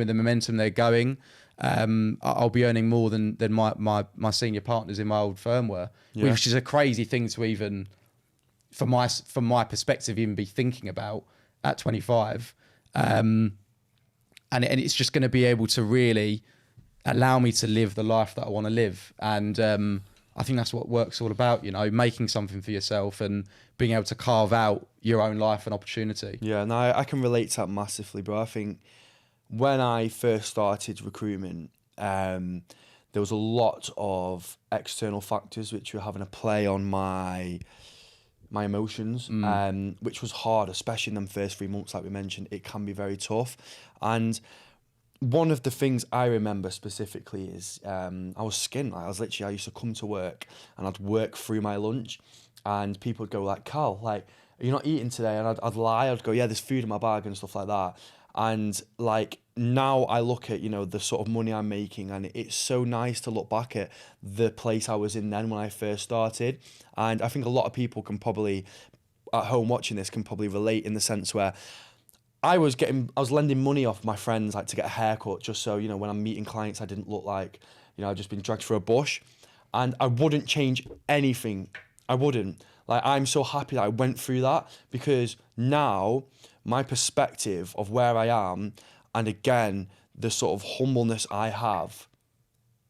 in the momentum they're going, I'll be earning more than my senior partners in my old firm were, which is a crazy thing to even, from my perspective, even be thinking about at 25. And it's just going to be able to really allow me to live the life that I want to live. And I think that's what work's all about, making something for yourself and being able to carve out your own life and opportunity. Yeah, no, I can relate to that massively, bro. I think when I first started recruitment, there was a lot of external factors which were having a play on my my emotions, which was hard, especially in them first 3 months, like we mentioned. It can be very tough. And one of the things I remember specifically is I was skint. Like, I used to come to work and I'd work through my lunch, and people would go like, "Carl, like, are you not eating today?" And I'd lie. I'd go, "Yeah, there's food in my bag," and stuff like that. And like now I look at, the sort of money I'm making, and it's so nice to look back at the place I was in then when I first started. And I think a lot of people can probably, at home watching this, can probably relate in the sense where I was lending money off my friends, like, to get a haircut, just so, when I'm meeting clients, I didn't look like, I've just been dragged through a bush. And I wouldn't change anything. I wouldn't. Like, I'm so happy that I went through that, because now my perspective of where I am, and again, the sort of humbleness I have,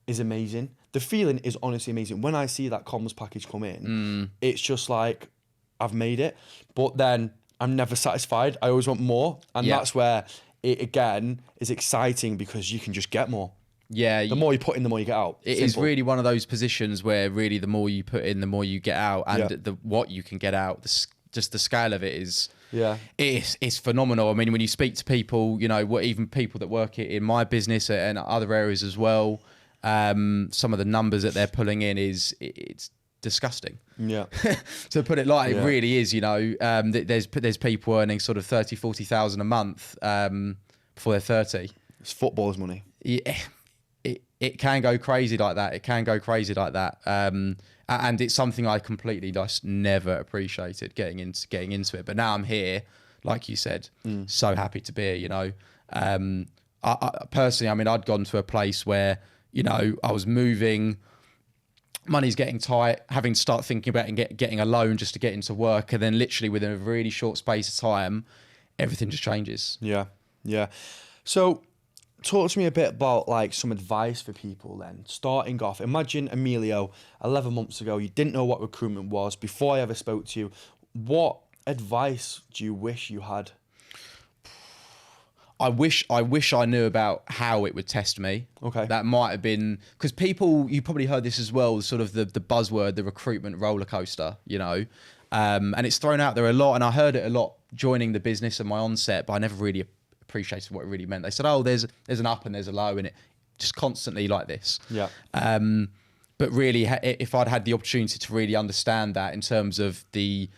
is amazing. The feeling is honestly amazing. When I see that comms package come in, it's just like, I've made it. But then I'm never satisfied. I always want more. And that's where it, again, is exciting, because you can just get more. Yeah. The more you put in, the more you get out. It is really one of those positions where really the more you put in, the more you get out. And what you can get out, just the scale of it is... Yeah, it's phenomenal. I mean, when you speak to people, even people that work in my business and other areas as well, some of the numbers that they're pulling in it's disgusting. Yeah. To put it like, it really is. There's people earning sort of 30, 40,000 a month before they're 30. It's football's money. Yeah, it can go crazy like that. It can go crazy like that. And it's something I completely just never appreciated getting into it. But now I'm here, like you said, so happy to be here, I personally, I mean, I'd gone to a place where, I was moving, money's getting tight, having to start thinking about getting a loan just to get into work. And then literally within a really short space of time, everything just changes. Yeah. Yeah. So talk to me a bit about, like, some advice for people then. Starting off, imagine Emilio 11 months ago, you didn't know what recruitment was. Before I ever spoke to you, what advice do you wish you had? I wish I knew about how it would test me. Okay. That might have been, because you probably heard this as well, sort of the buzzword, the recruitment roller coaster, and it's thrown out there a lot, and I heard it a lot joining the business and my onset, but I never really appreciated what it really meant. They said, "Oh, there's an up and there's a low," and it just constantly like this. Yeah. But really, if I'd had the opportunity to really understand that in terms of the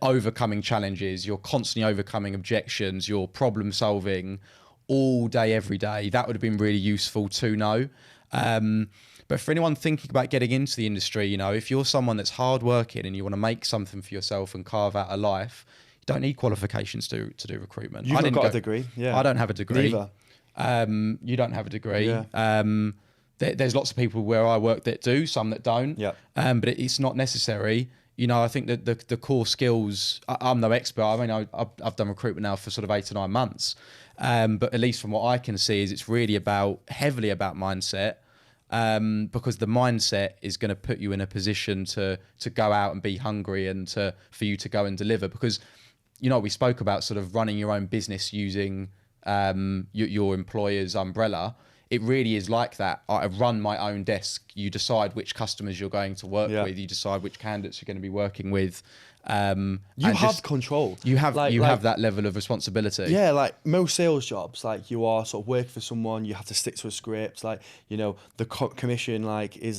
overcoming challenges, you're constantly overcoming objections, you're problem solving all day, every day, that would have been really useful to know. But for anyone thinking about getting into the industry, if you're someone that's hardworking and you want to make something for yourself and carve out a life, you don't need qualifications to do recruitment. You've not got a degree. Yeah. I don't have a degree. Neither. You don't have a degree. Yeah. There's lots of people where I work that do, some that don't. Yeah. But it's not necessary. I think that the core skills, I'm no expert. I mean, I've done recruitment now for sort of 8 to 9 months. But at least from what I can see is it's really heavily about mindset. Because the mindset is going to put you in a position to go out and be hungry and for you to go and deliver. Because, we spoke about sort of running your own business using your employer's umbrella. It really is like that. I run my own desk. You decide which customers you're going to work with. You decide which candidates you're going to be working with. You have control. You have that level of responsibility. Yeah, like most sales jobs, like you are sort of working for someone, you have to stick to a script. Like, the commission is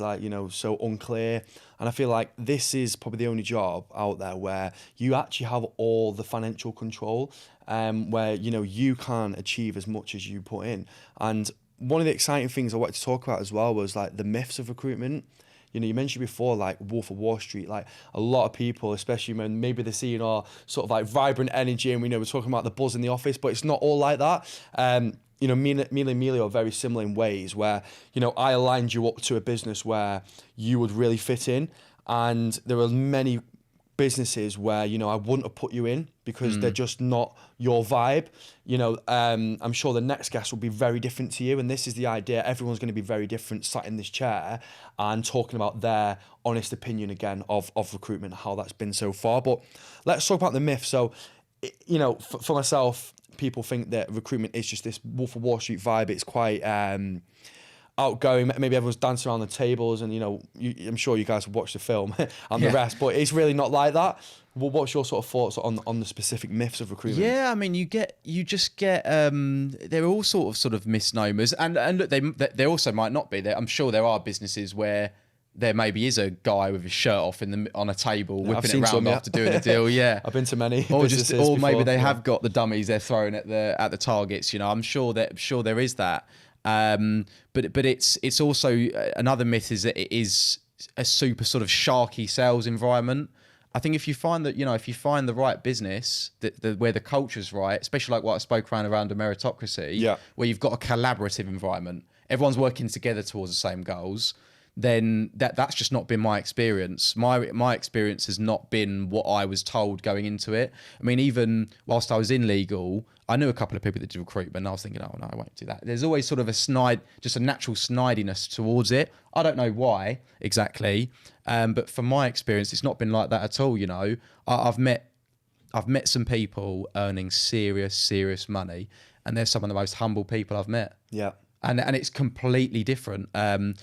so unclear. And I feel like this is probably the only job out there where you actually have all the financial control, where, you can achieve as much as you put in. And one of the exciting things I wanted to talk about as well was, like, the myths of recruitment. You mentioned before, like, Wolf of Wall Street, like, a lot of people, especially when maybe they're seeing our sort of like vibrant energy, and we're talking about the buzz in the office, but it's not all like that. Me and Emilio are very similar in ways where, I aligned you up to a business where you would really fit in. And there are many businesses where, I wouldn't have put you in because they're just not your vibe. I'm sure the next guest will be very different to you. And this is the idea. Everyone's going to be very different sat in this chair and talking about their honest opinion again of recruitment, how that's been so far. But let's talk about the myth. So, for myself, people think that recruitment is just this Wolf of Wall Street vibe. It's quite, outgoing. Maybe everyone's dancing around the tables, and I'm sure you guys have watched the film and the rest, but it's really not like that. Well, what's your sort of thoughts on the specific myths of recruitment? Yeah, I mean, you just get there are all sort of misnomers, and look, they also might not be there. I'm sure there are businesses where there maybe is a guy with his shirt off on a table whipping it around after doing a deal. Yeah, I've been to many. Or before. Maybe they have got the dummies they're throwing at the targets. I'm sure there is that. But it's also another myth is that it is a super sort of sharky sales environment. I think if you find the right business where the culture's right, especially like what I spoke around a meritocracy, where you've got a collaborative environment, everyone's working together towards the same goals, then that's just not been my experience. My experience has not been what I was told going into it. I mean, even whilst I was in legal, I knew a couple of people that did recruitment, and I was thinking, oh no, I won't do that. There's always sort of just a natural snidiness towards it. I don't know why exactly, but from my experience, it's not been like that at all. I've met some people earning serious money, and they're some of the most humble people I've met. Yeah. And it's completely different. Coming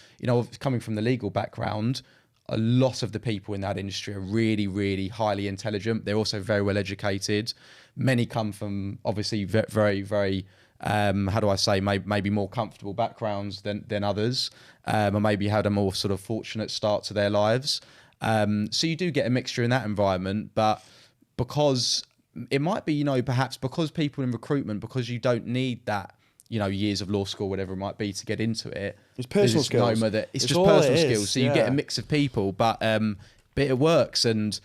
from the legal background, a lot of the people in that industry are really, really highly intelligent. They're also very well educated. Many come from obviously very, very, how do I say, maybe more comfortable backgrounds than others, or maybe had a more sort of fortunate start to their lives. So you do get a mixture in that environment, but because it might be, perhaps because people in recruitment, because you don't need that, years of law school, whatever it might be, to get into it. It's personal skills. It's just personal skills. So you get a mix of people, but it works. And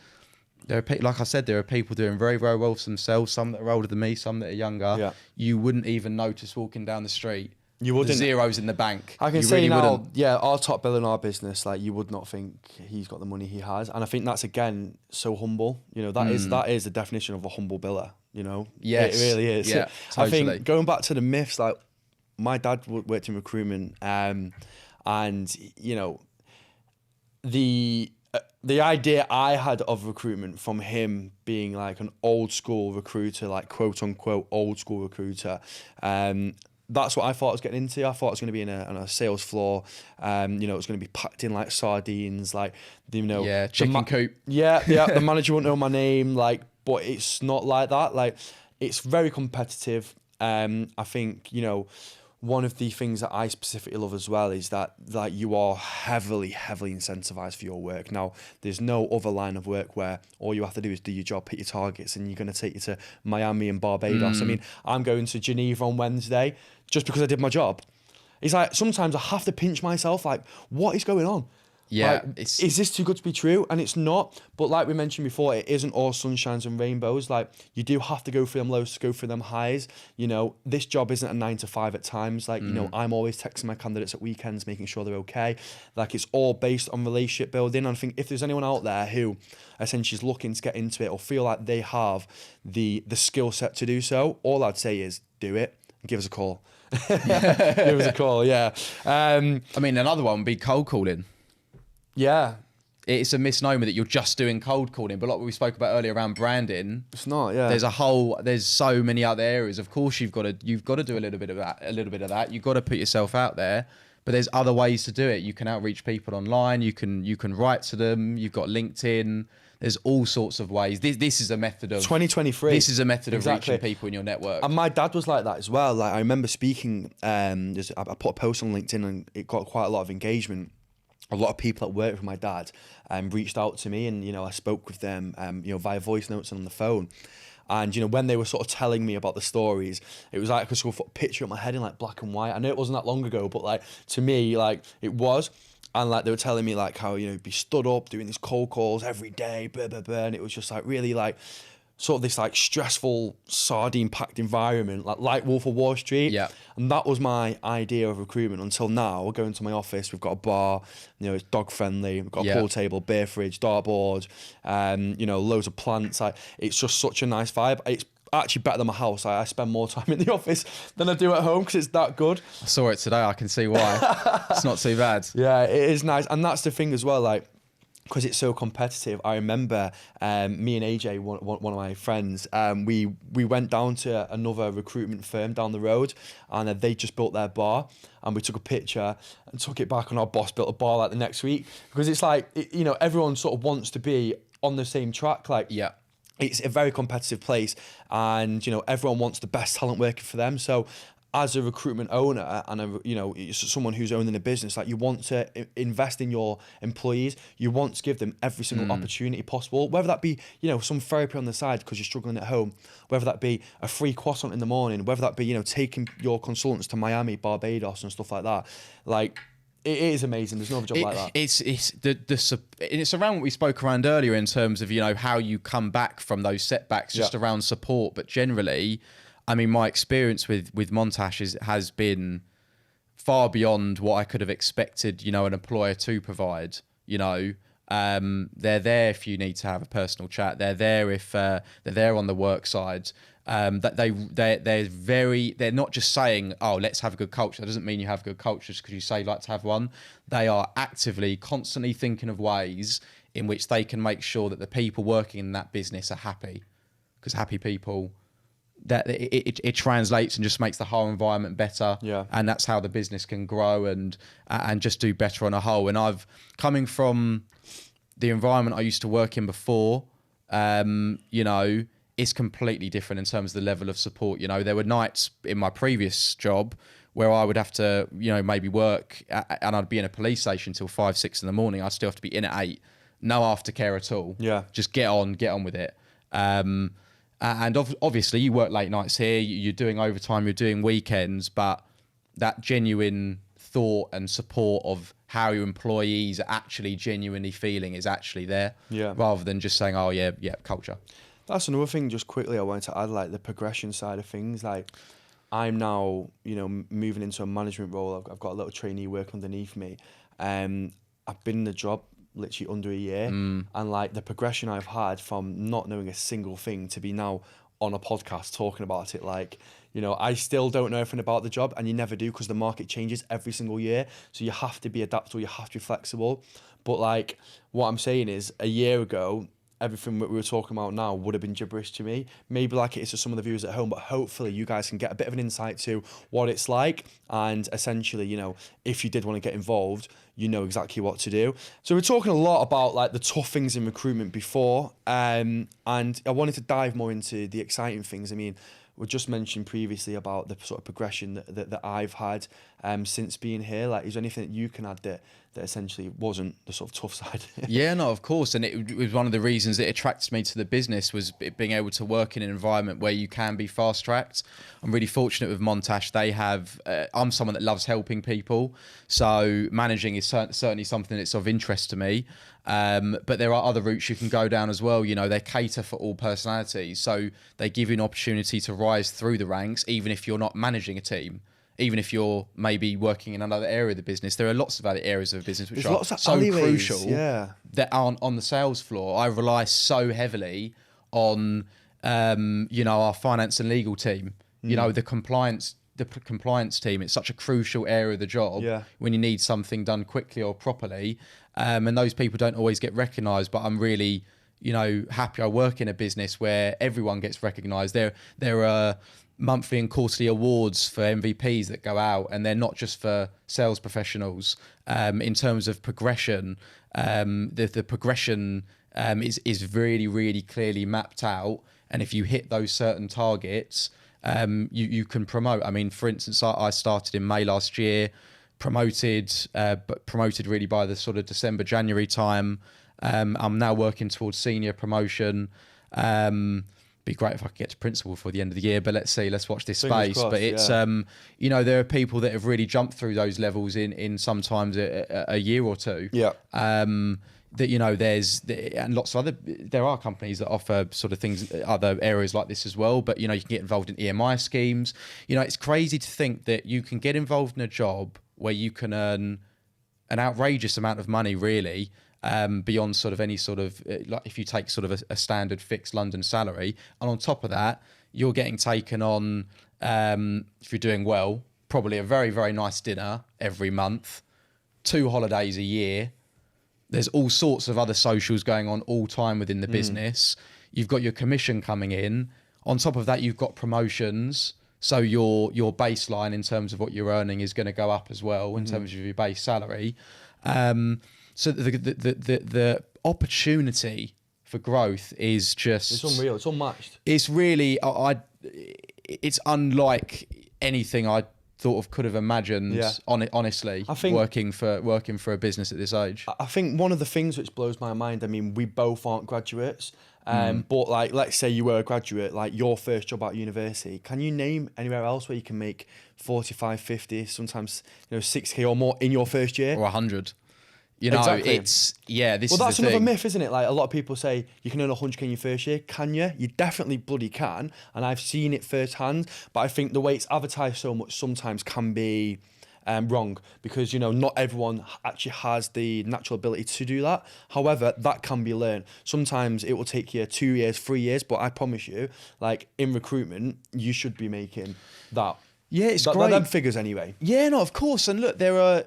there are, like I said, there are people doing very, very well for themselves. Some that are older than me, some that are younger. Yeah. You wouldn't even notice walking down the street. You wouldn't. The zeros in the bank. I can say now, our top biller in our business, like you would not think he's got the money he has, and I think that's again so humble. That is the definition of a humble biller. Yes, it really is. Yeah, totally. I think going back to the myths, like my dad worked in recruitment, and the idea I had of recruitment from him being like an old school recruiter, like quote unquote old school recruiter. That's what I thought I was getting into. I thought I was going to be on a sales floor. It was going to be packed in like sardines, like chicken coop. The manager won't know my name, but it's not like that. Like, it's very competitive. I think one of the things that I specifically love as well is that you are heavily incentivized for your work. Now, there's no other line of work where all you have to do is do your job, hit your targets, and you're going to take you to Miami and Barbados. I mean, I'm going to Geneva on Wednesday just because I did my job. It's like sometimes I have to pinch myself, like, what is going on? Yeah, is this too good to be true? And it's not. But like we mentioned before, it isn't all sunshines and rainbows. Like, you do have to go through them lows to go through them highs. This job isn't a 9 to 5 at times. Like, I'm always texting my candidates at weekends, making sure they're okay. Like, it's all based on relationship building. And I think if there's anyone out there who essentially is looking to get into it or feel like they have the skill set to do so, all I'd say is do it and give us a call. Give us a call, yeah. I mean, another one would be cold calling. Yeah. It's a misnomer that you're just doing cold calling, but like we spoke about earlier around branding, it's not. Yeah, there's so many other areas. Of course, you've got to do a little bit of that. You've got to put yourself out there, but there's other ways to do it. You can outreach people online. You can write to them. You've got LinkedIn. There's all sorts of ways. This is a method of 2023. This is a method of reaching people in your network. And my dad was like that as well. Like, I remember speaking. I put a post on LinkedIn and it got quite a lot of engagement. A lot of people that work with my dad reached out to me, and I spoke with them via voice notes and on the phone. And when they were sort of telling me about the stories, it was like I could sort of picture it in my head in like black and white. I know it wasn't that long ago, but like to me, like it was. And like they were telling me like how be stood up doing these cold calls every day, blah blah blah, and it was just like really like sort of this like stressful sardine packed environment, like Wolf of Wall Street. Yeah. And that was my idea of recruitment until now. I go into my office, we've got a bar, it's dog friendly, we've got a pool table, beer fridge, dartboard, loads of plants. It's just such a nice vibe. It's actually better than my house. I spend more time in the office than I do at home because it's that good. I saw it today, I can see why. It's not too bad. Yeah, it is nice. And that's the thing as well, like, because it's so competitive. I remember me and AJ, one of my friends, we went down to another recruitment firm down the road, and they just built their bar, and we took a picture and took it back, and our boss built a bar like the next week, because it's like, everyone sort of wants to be on the same track. Like, Yeah. it's a very competitive place, and everyone wants the best talent working for them. So as a recruitment owner and someone who's owning a business, like, you want to invest in your employees. You want to give them every single opportunity possible, whether that be some therapy on the side because you're struggling at home, whether that be a free croissant in the morning, whether that be taking your consultants to Miami, Barbados and stuff like that. Like, it is amazing. There's no other job like that. It's around what we spoke around earlier in terms of how you come back from those setbacks, just around support. But generally, I mean, my experience with Montash has been far beyond what I could have expected, an employer to provide. They're there if you need to have a personal chat. They're there if they're there on the work side. That they're not just saying, oh, let's have a good culture. That doesn't mean you have good culture just because you say you like to have one. They are actively, constantly thinking of ways in which they can make sure that the people working in that business are happy, because happy people, that it translates and just makes the whole environment better. Yeah. And that's how the business can grow and just do better on a whole. And I've coming from the environment I used to work in before, it's completely different in terms of the level of support. There were nights in my previous job where I would have to, maybe work and I'd be in a police station till 5, 6 in the morning. I'd still have to be in at 8. No aftercare at all. Yeah. Just get on with it. And obviously you work late nights here, you're doing overtime, you're doing weekends, but that genuine thought and support of how your employees are actually genuinely feeling is actually there. Yeah. Rather than just saying, oh yeah, culture. That's another thing, just quickly, I wanted to add, like, the progression side of things. Like, I'm now, moving into a management role. I've got a little trainee work underneath me. I've been in the job literally under a year. And, like, the progression I've had from not knowing a single thing to be now on a podcast talking about it, like, I still don't know everything about the job, and you never do, because the market changes every single year. So you have to be adaptable, you have to be flexible. But, like, what I'm saying is, a year ago, everything that we were talking about now would have been gibberish to me. Maybe like it is to some of the viewers at home, but hopefully you guys can get a bit of an insight to what it's like. And essentially, if you did want to get involved, you know exactly what to do. So we're talking a lot about, like, the tough things in recruitment before. And I wanted to dive more into the exciting things. I mean, we just mentioned previously about the sort of progression that I've had since being here. Like, is there anything that you can add that essentially wasn't the sort of tough side? Yeah, no, of course. And it was one of the reasons that attracted me to the business, was it being able to work in an environment where you can be fast tracked. I'm really fortunate with Montash. They have, I'm someone that loves helping people. So managing is certainly something that's of interest to me. But there are other routes you can go down as well. They cater for all personalities. So they give you an opportunity to rise through the ranks, even if you're not managing a team. Even if you're maybe working in another area of the business, there are lots of other areas of business which are so crucial that aren't on the sales floor. I rely so heavily on, our finance and legal team. The compliance team. It's such a crucial area of the job when you need something done quickly or properly, and those people don't always get recognised. But I'm really, happy I work in a business where everyone gets recognised. There are monthly and quarterly awards for MVPs that go out, and they're not just for sales professionals. In terms of progression, the progression is really, really clearly mapped out, and if you hit those certain targets, you can promote. I mean, for instance, I started in May last year, but promoted really by the sort of December, January time. I'm now working towards senior promotion. Be great if I could get to principal before the end of the year, but let's watch this space. But it's, there are people that have really jumped through those levels in sometimes a year or two. Yeah. And lots of there are companies that offer sort of things, other areas like this as well. But, you can get involved in EMI schemes. It's crazy to think that you can get involved in a job where you can earn an outrageous amount of money, really, beyond sort of any sort of, like if you take sort of a standard fixed London salary. And on top of that, you're getting taken on, if you're doing well, probably a very, very nice dinner every month, 2 holidays a year, There's all sorts of other socials going on all time within the business. You've got your commission coming in. On top of that, you've got promotions. So your baseline in terms of what you're earning is going to go up as well in terms of your base salary. So the opportunity for growth is just... It's unreal. It's unmatched. It's really... it's unlike anything I thought of could have imagined, honestly, I think, working for a business at this age. I think one of the things which blows my mind, I mean, we both aren't graduates, but like, let's say you were a graduate, like your first job at university, can you name anywhere else where you can make 45, 50, sometimes 6k or more in your first year? Or 100. You know, exactly. Well, that's another myth, isn't it? Like, a lot of people say you can earn 100k in your first year. Can you? You definitely bloody can. And I've seen it firsthand. But I think the way it's advertised so much sometimes can be wrong, because, not everyone actually has the natural ability to do that. However, that can be learned. Sometimes it will take you 2 years, 3 years, but I promise you, like in recruitment, you should be making that. Yeah, it's great. Them figures anyway. Yeah, no, of course. And look, there are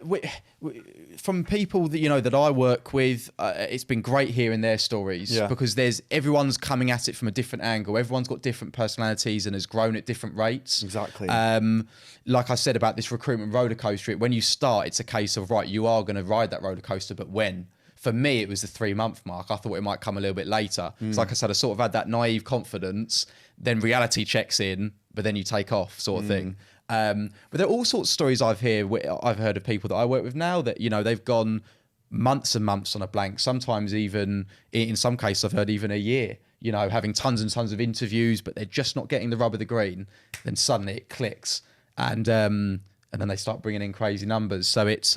from people that that I work with. It's been great hearing their stories because everyone's coming at it from a different angle. Everyone's got different personalities and has grown at different rates. Exactly. Like I said about this recruitment roller coaster, when you start, it's a case of right, you are going to ride that roller coaster, but when? For me, it was the 3-month mark. I thought it might come a little bit later. So like I said, I sort of had that naive confidence. Then reality checks in, but then you take off, sort of thing. But there are all sorts of stories I've heard of people that I work with now that, they've gone months and months on a blank. Sometimes even, in some cases, I've heard even a year, having tons and tons of interviews, but they're just not getting the rub of the green. Then suddenly it clicks. And then they start bringing in crazy numbers. So it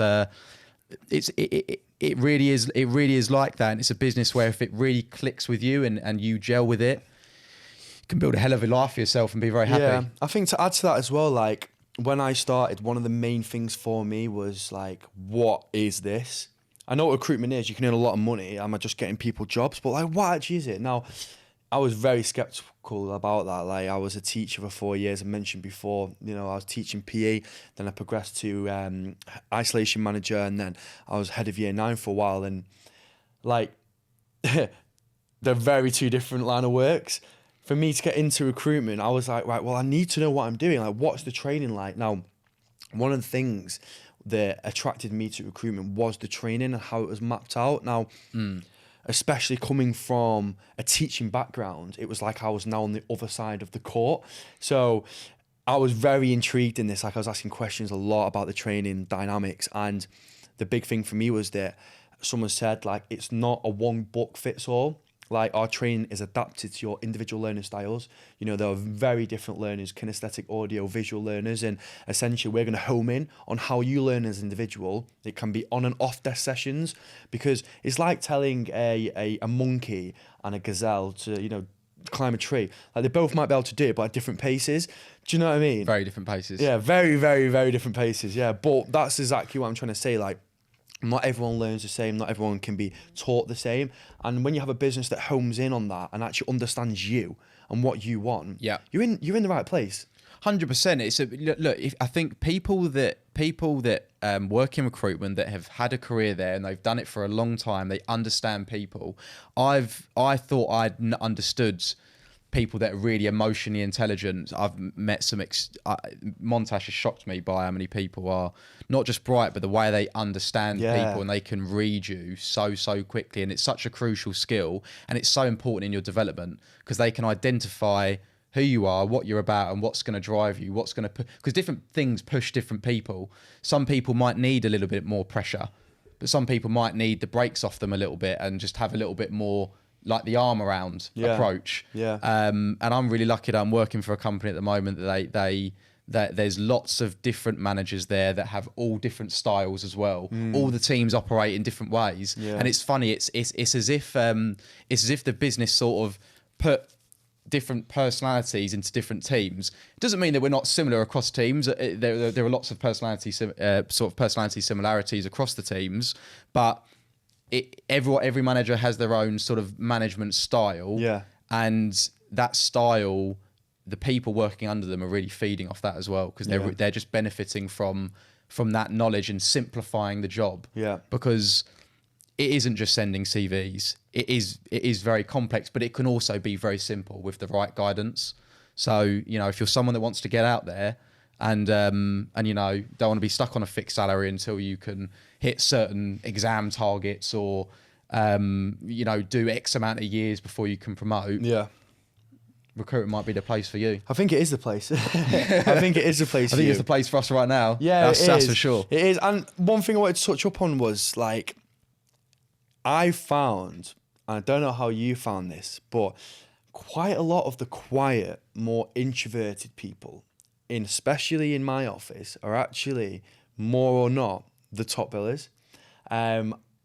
really is like that. And it's a business where if it really clicks with you and you gel with it, can build a hell of a life for yourself and be very happy. Yeah, I think to add to that as well, like when I started, one of the main things for me was like, what is this? I know what recruitment is. You can earn a lot of money. Am I just getting people jobs? But like, what actually is it? Now, I was very skeptical about that. Like, I was a teacher for 4 years. I mentioned before, I was teaching PE. Then I progressed to isolation manager, and then I was head of year 9 for a while. And like, they're very two different line of works. For me to get into recruitment, I was like, right, well, I need to know what I'm doing. Like, what's the training like? Now, one of the things that attracted me to recruitment was the training and how it was mapped out. Now, especially coming from a teaching background, it was like I was now on the other side of the court. So I was very intrigued in this. Like, I was asking questions a lot about the training dynamics. And the big thing for me was that someone said, like, it's not a one book fits all. Like, our training is adapted to your individual learning styles. There are very different learners, kinesthetic, audio, visual learners, and essentially we're going to home in on how you learn as an individual. It can be on and off desk sessions, because it's like telling a monkey and a gazelle to, climb a tree. Like, they both might be able to do it, but at different paces. Do you know what I mean? Very different paces. Yeah, very, very, very different paces. Yeah, but that's exactly what I'm trying to say. Like, not everyone learns the same. Not everyone can be taught the same. And when you have a business that homes in on that and actually understands you and what you want, you're in the right place. 100%. I think people that work in recruitment that have had a career there and they've done it for a long time, they understand people. I thought I'd understood people that are really emotionally intelligent. I've met some Montage has shocked me by how many people are not just bright, but the way they understand people and they can read you so quickly. And it's such a crucial skill, and it's so important in your development because they can identify who you are, what you're about, and what's going to drive you, what's going to because different things push different people. Some people might need a little bit more pressure, but some people might need the brakes off them a little bit and just have a little bit more like the arm around approach. And I'm really lucky that I'm working for a company at the moment that there's lots of different managers there that have all different styles as well. All the teams operate in different ways. And it's funny, it's as if the business sort of put different personalities into different teams. It doesn't mean that we're not similar across teams. There are lots of personality similarities across the teams, but every manager has their own sort of management style, and that style, the people working under them are really feeding off that as well, because they're just benefiting from that knowledge and simplifying the job. Because it isn't just sending CVs. It is very complex, but it can also be very simple with the right guidance. So, you know, if you're someone that wants to get out there and you know, don't want to be stuck on a fixed salary until you can hit certain exam targets or, you know, do X amount of years before you can promote. Yeah. Recruitment might be the place for you. I think it is the place. I think it is the place. I think it's the place for us right now. Yeah, that's for sure. It is. And one thing I wanted to touch up on was like, I found, and I don't know how you found this, but quite a lot of the quiet, more introverted people, especially in my office, are actually more or not the top billers.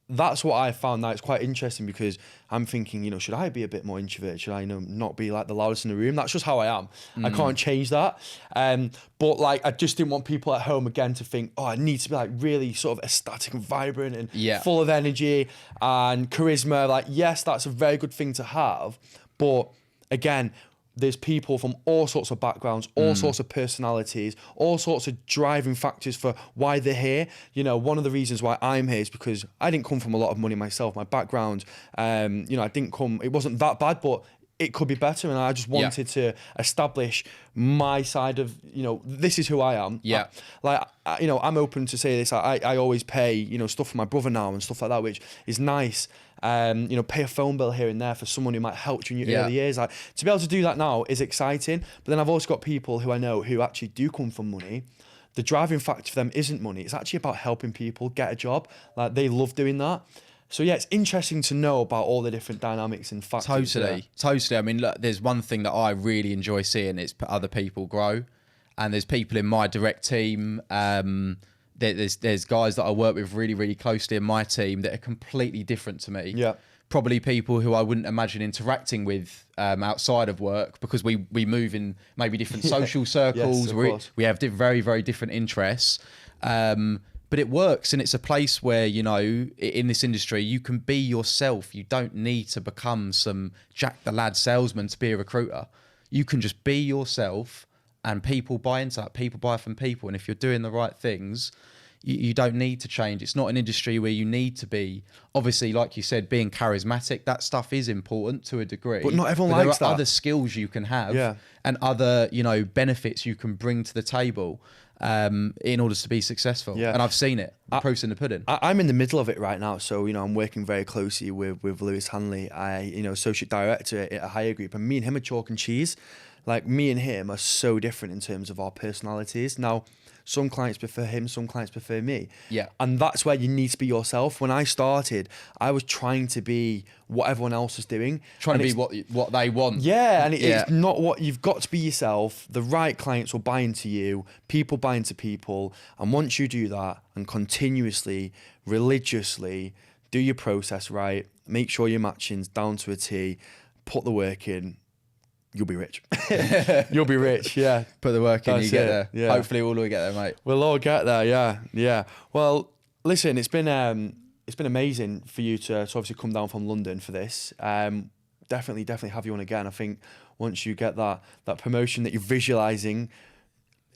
That's what I found. Now it's quite interesting because I'm thinking, you know, should I be a bit more introverted? Should I, you know, not be like the loudest in the room? That's just how I am. I can't change that. But like, I just didn't want people at home again to think, oh, I need to be like really sort of ecstatic and vibrant and full of energy and charisma. Like, yes, that's a very good thing to have. But again, there's people from all sorts of backgrounds, all sorts of personalities, all sorts of driving factors for why they're here. You know, one of the reasons why I'm here is because I didn't come from a lot of money myself. My background, you know, it wasn't that bad, but it could be better. And I just wanted to establish my side of, you know, this is who I am. Yeah. You know, I'm open to say this. I always pay, you know, stuff for my brother now and stuff like that, which is nice. You know, pay a phone bill here and there for someone who might help you in your early years. Like, to be able to do that now is exciting. But then I've also got people who I know who actually do come from money. The driving factor for them isn't money. It's actually about helping people get a job. Like, they love doing that. So yeah, it's interesting to know about all the different dynamics and factors. Totally. I mean, look, there's one thing that I really enjoy seeing is other people grow, and there's people in my direct team. There's guys that I work with really, really closely in my team that are completely different to me. Yeah. Probably people who I wouldn't imagine interacting with outside of work, because we move in maybe different social circles. Yes, we have very, very different interests. But it works, and it's a place where, you know, in this industry, you can be yourself. You don't need to become some Jack the Lad salesman to be a recruiter. You can just be yourself, and people buy into that. People buy from people. And if you're doing the right things, you don't need to change. It's not an industry where you need to be, obviously, like you said, being charismatic. That stuff is important to a degree. But not everyone likes that. There are other skills you can have and other, you know, benefits you can bring to the table in order to be successful. And I've seen it. Proof's in the pudding. I'm in the middle of it right now. So, you know, I'm working very closely with Lewis Hanley, you know, associate director at a higher group, and me and him are chalk and cheese. Like, me and him are so different in terms of our personalities. Now, some clients prefer him, some clients prefer me. Yeah. And that's where you need to be yourself. When I started, I was trying to be what everyone else was doing. Trying to be what they want. Yeah, and it's not what you've got to be yourself. The right clients will buy into you. People buy into people. And once you do that and continuously, religiously do your process right, make sure your matching's down to a T, put the work in, you'll be rich. You'll be rich, yeah. Put the work in, you get there. Yeah. Hopefully we'll all get there, mate. We'll all get there, yeah. Well, listen, it's been amazing for you to obviously come down from London for this. Definitely have you on again. I think once you get that promotion that you're visualising.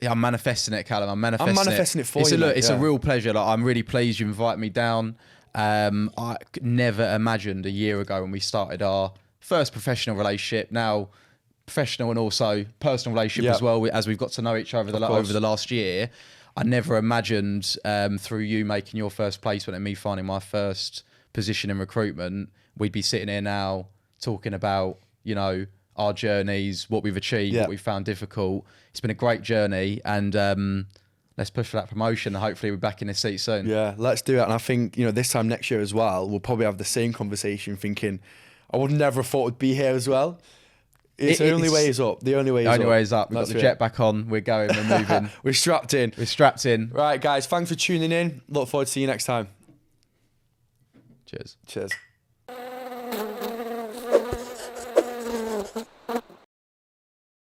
Yeah, I'm manifesting it, Callum. I'm manifesting it for you. Look, it's a real pleasure. Like, I'm really pleased you invite me down. I never imagined a year ago when we started our first professional relationship. Now, professional and also personal relationship as well, as we've got to know each other over the last year. I never imagined through you making your first placement and me finding my first position in recruitment, we'd be sitting here now talking about, you know, our journeys, what we've achieved, what we found difficult. It's been a great journey, and let's push for that promotion, and hopefully we're back in the seat soon. Yeah, let's do it. And I think, you know, this time next year as well, we'll probably have the same conversation, thinking, I would never have thought it'd be here as well. The only way is up. The only way is up. We've got the jet back on. We're going. We're moving. We're strapped in. Right, guys. Thanks for tuning in. Look forward to seeing you next time. Cheers.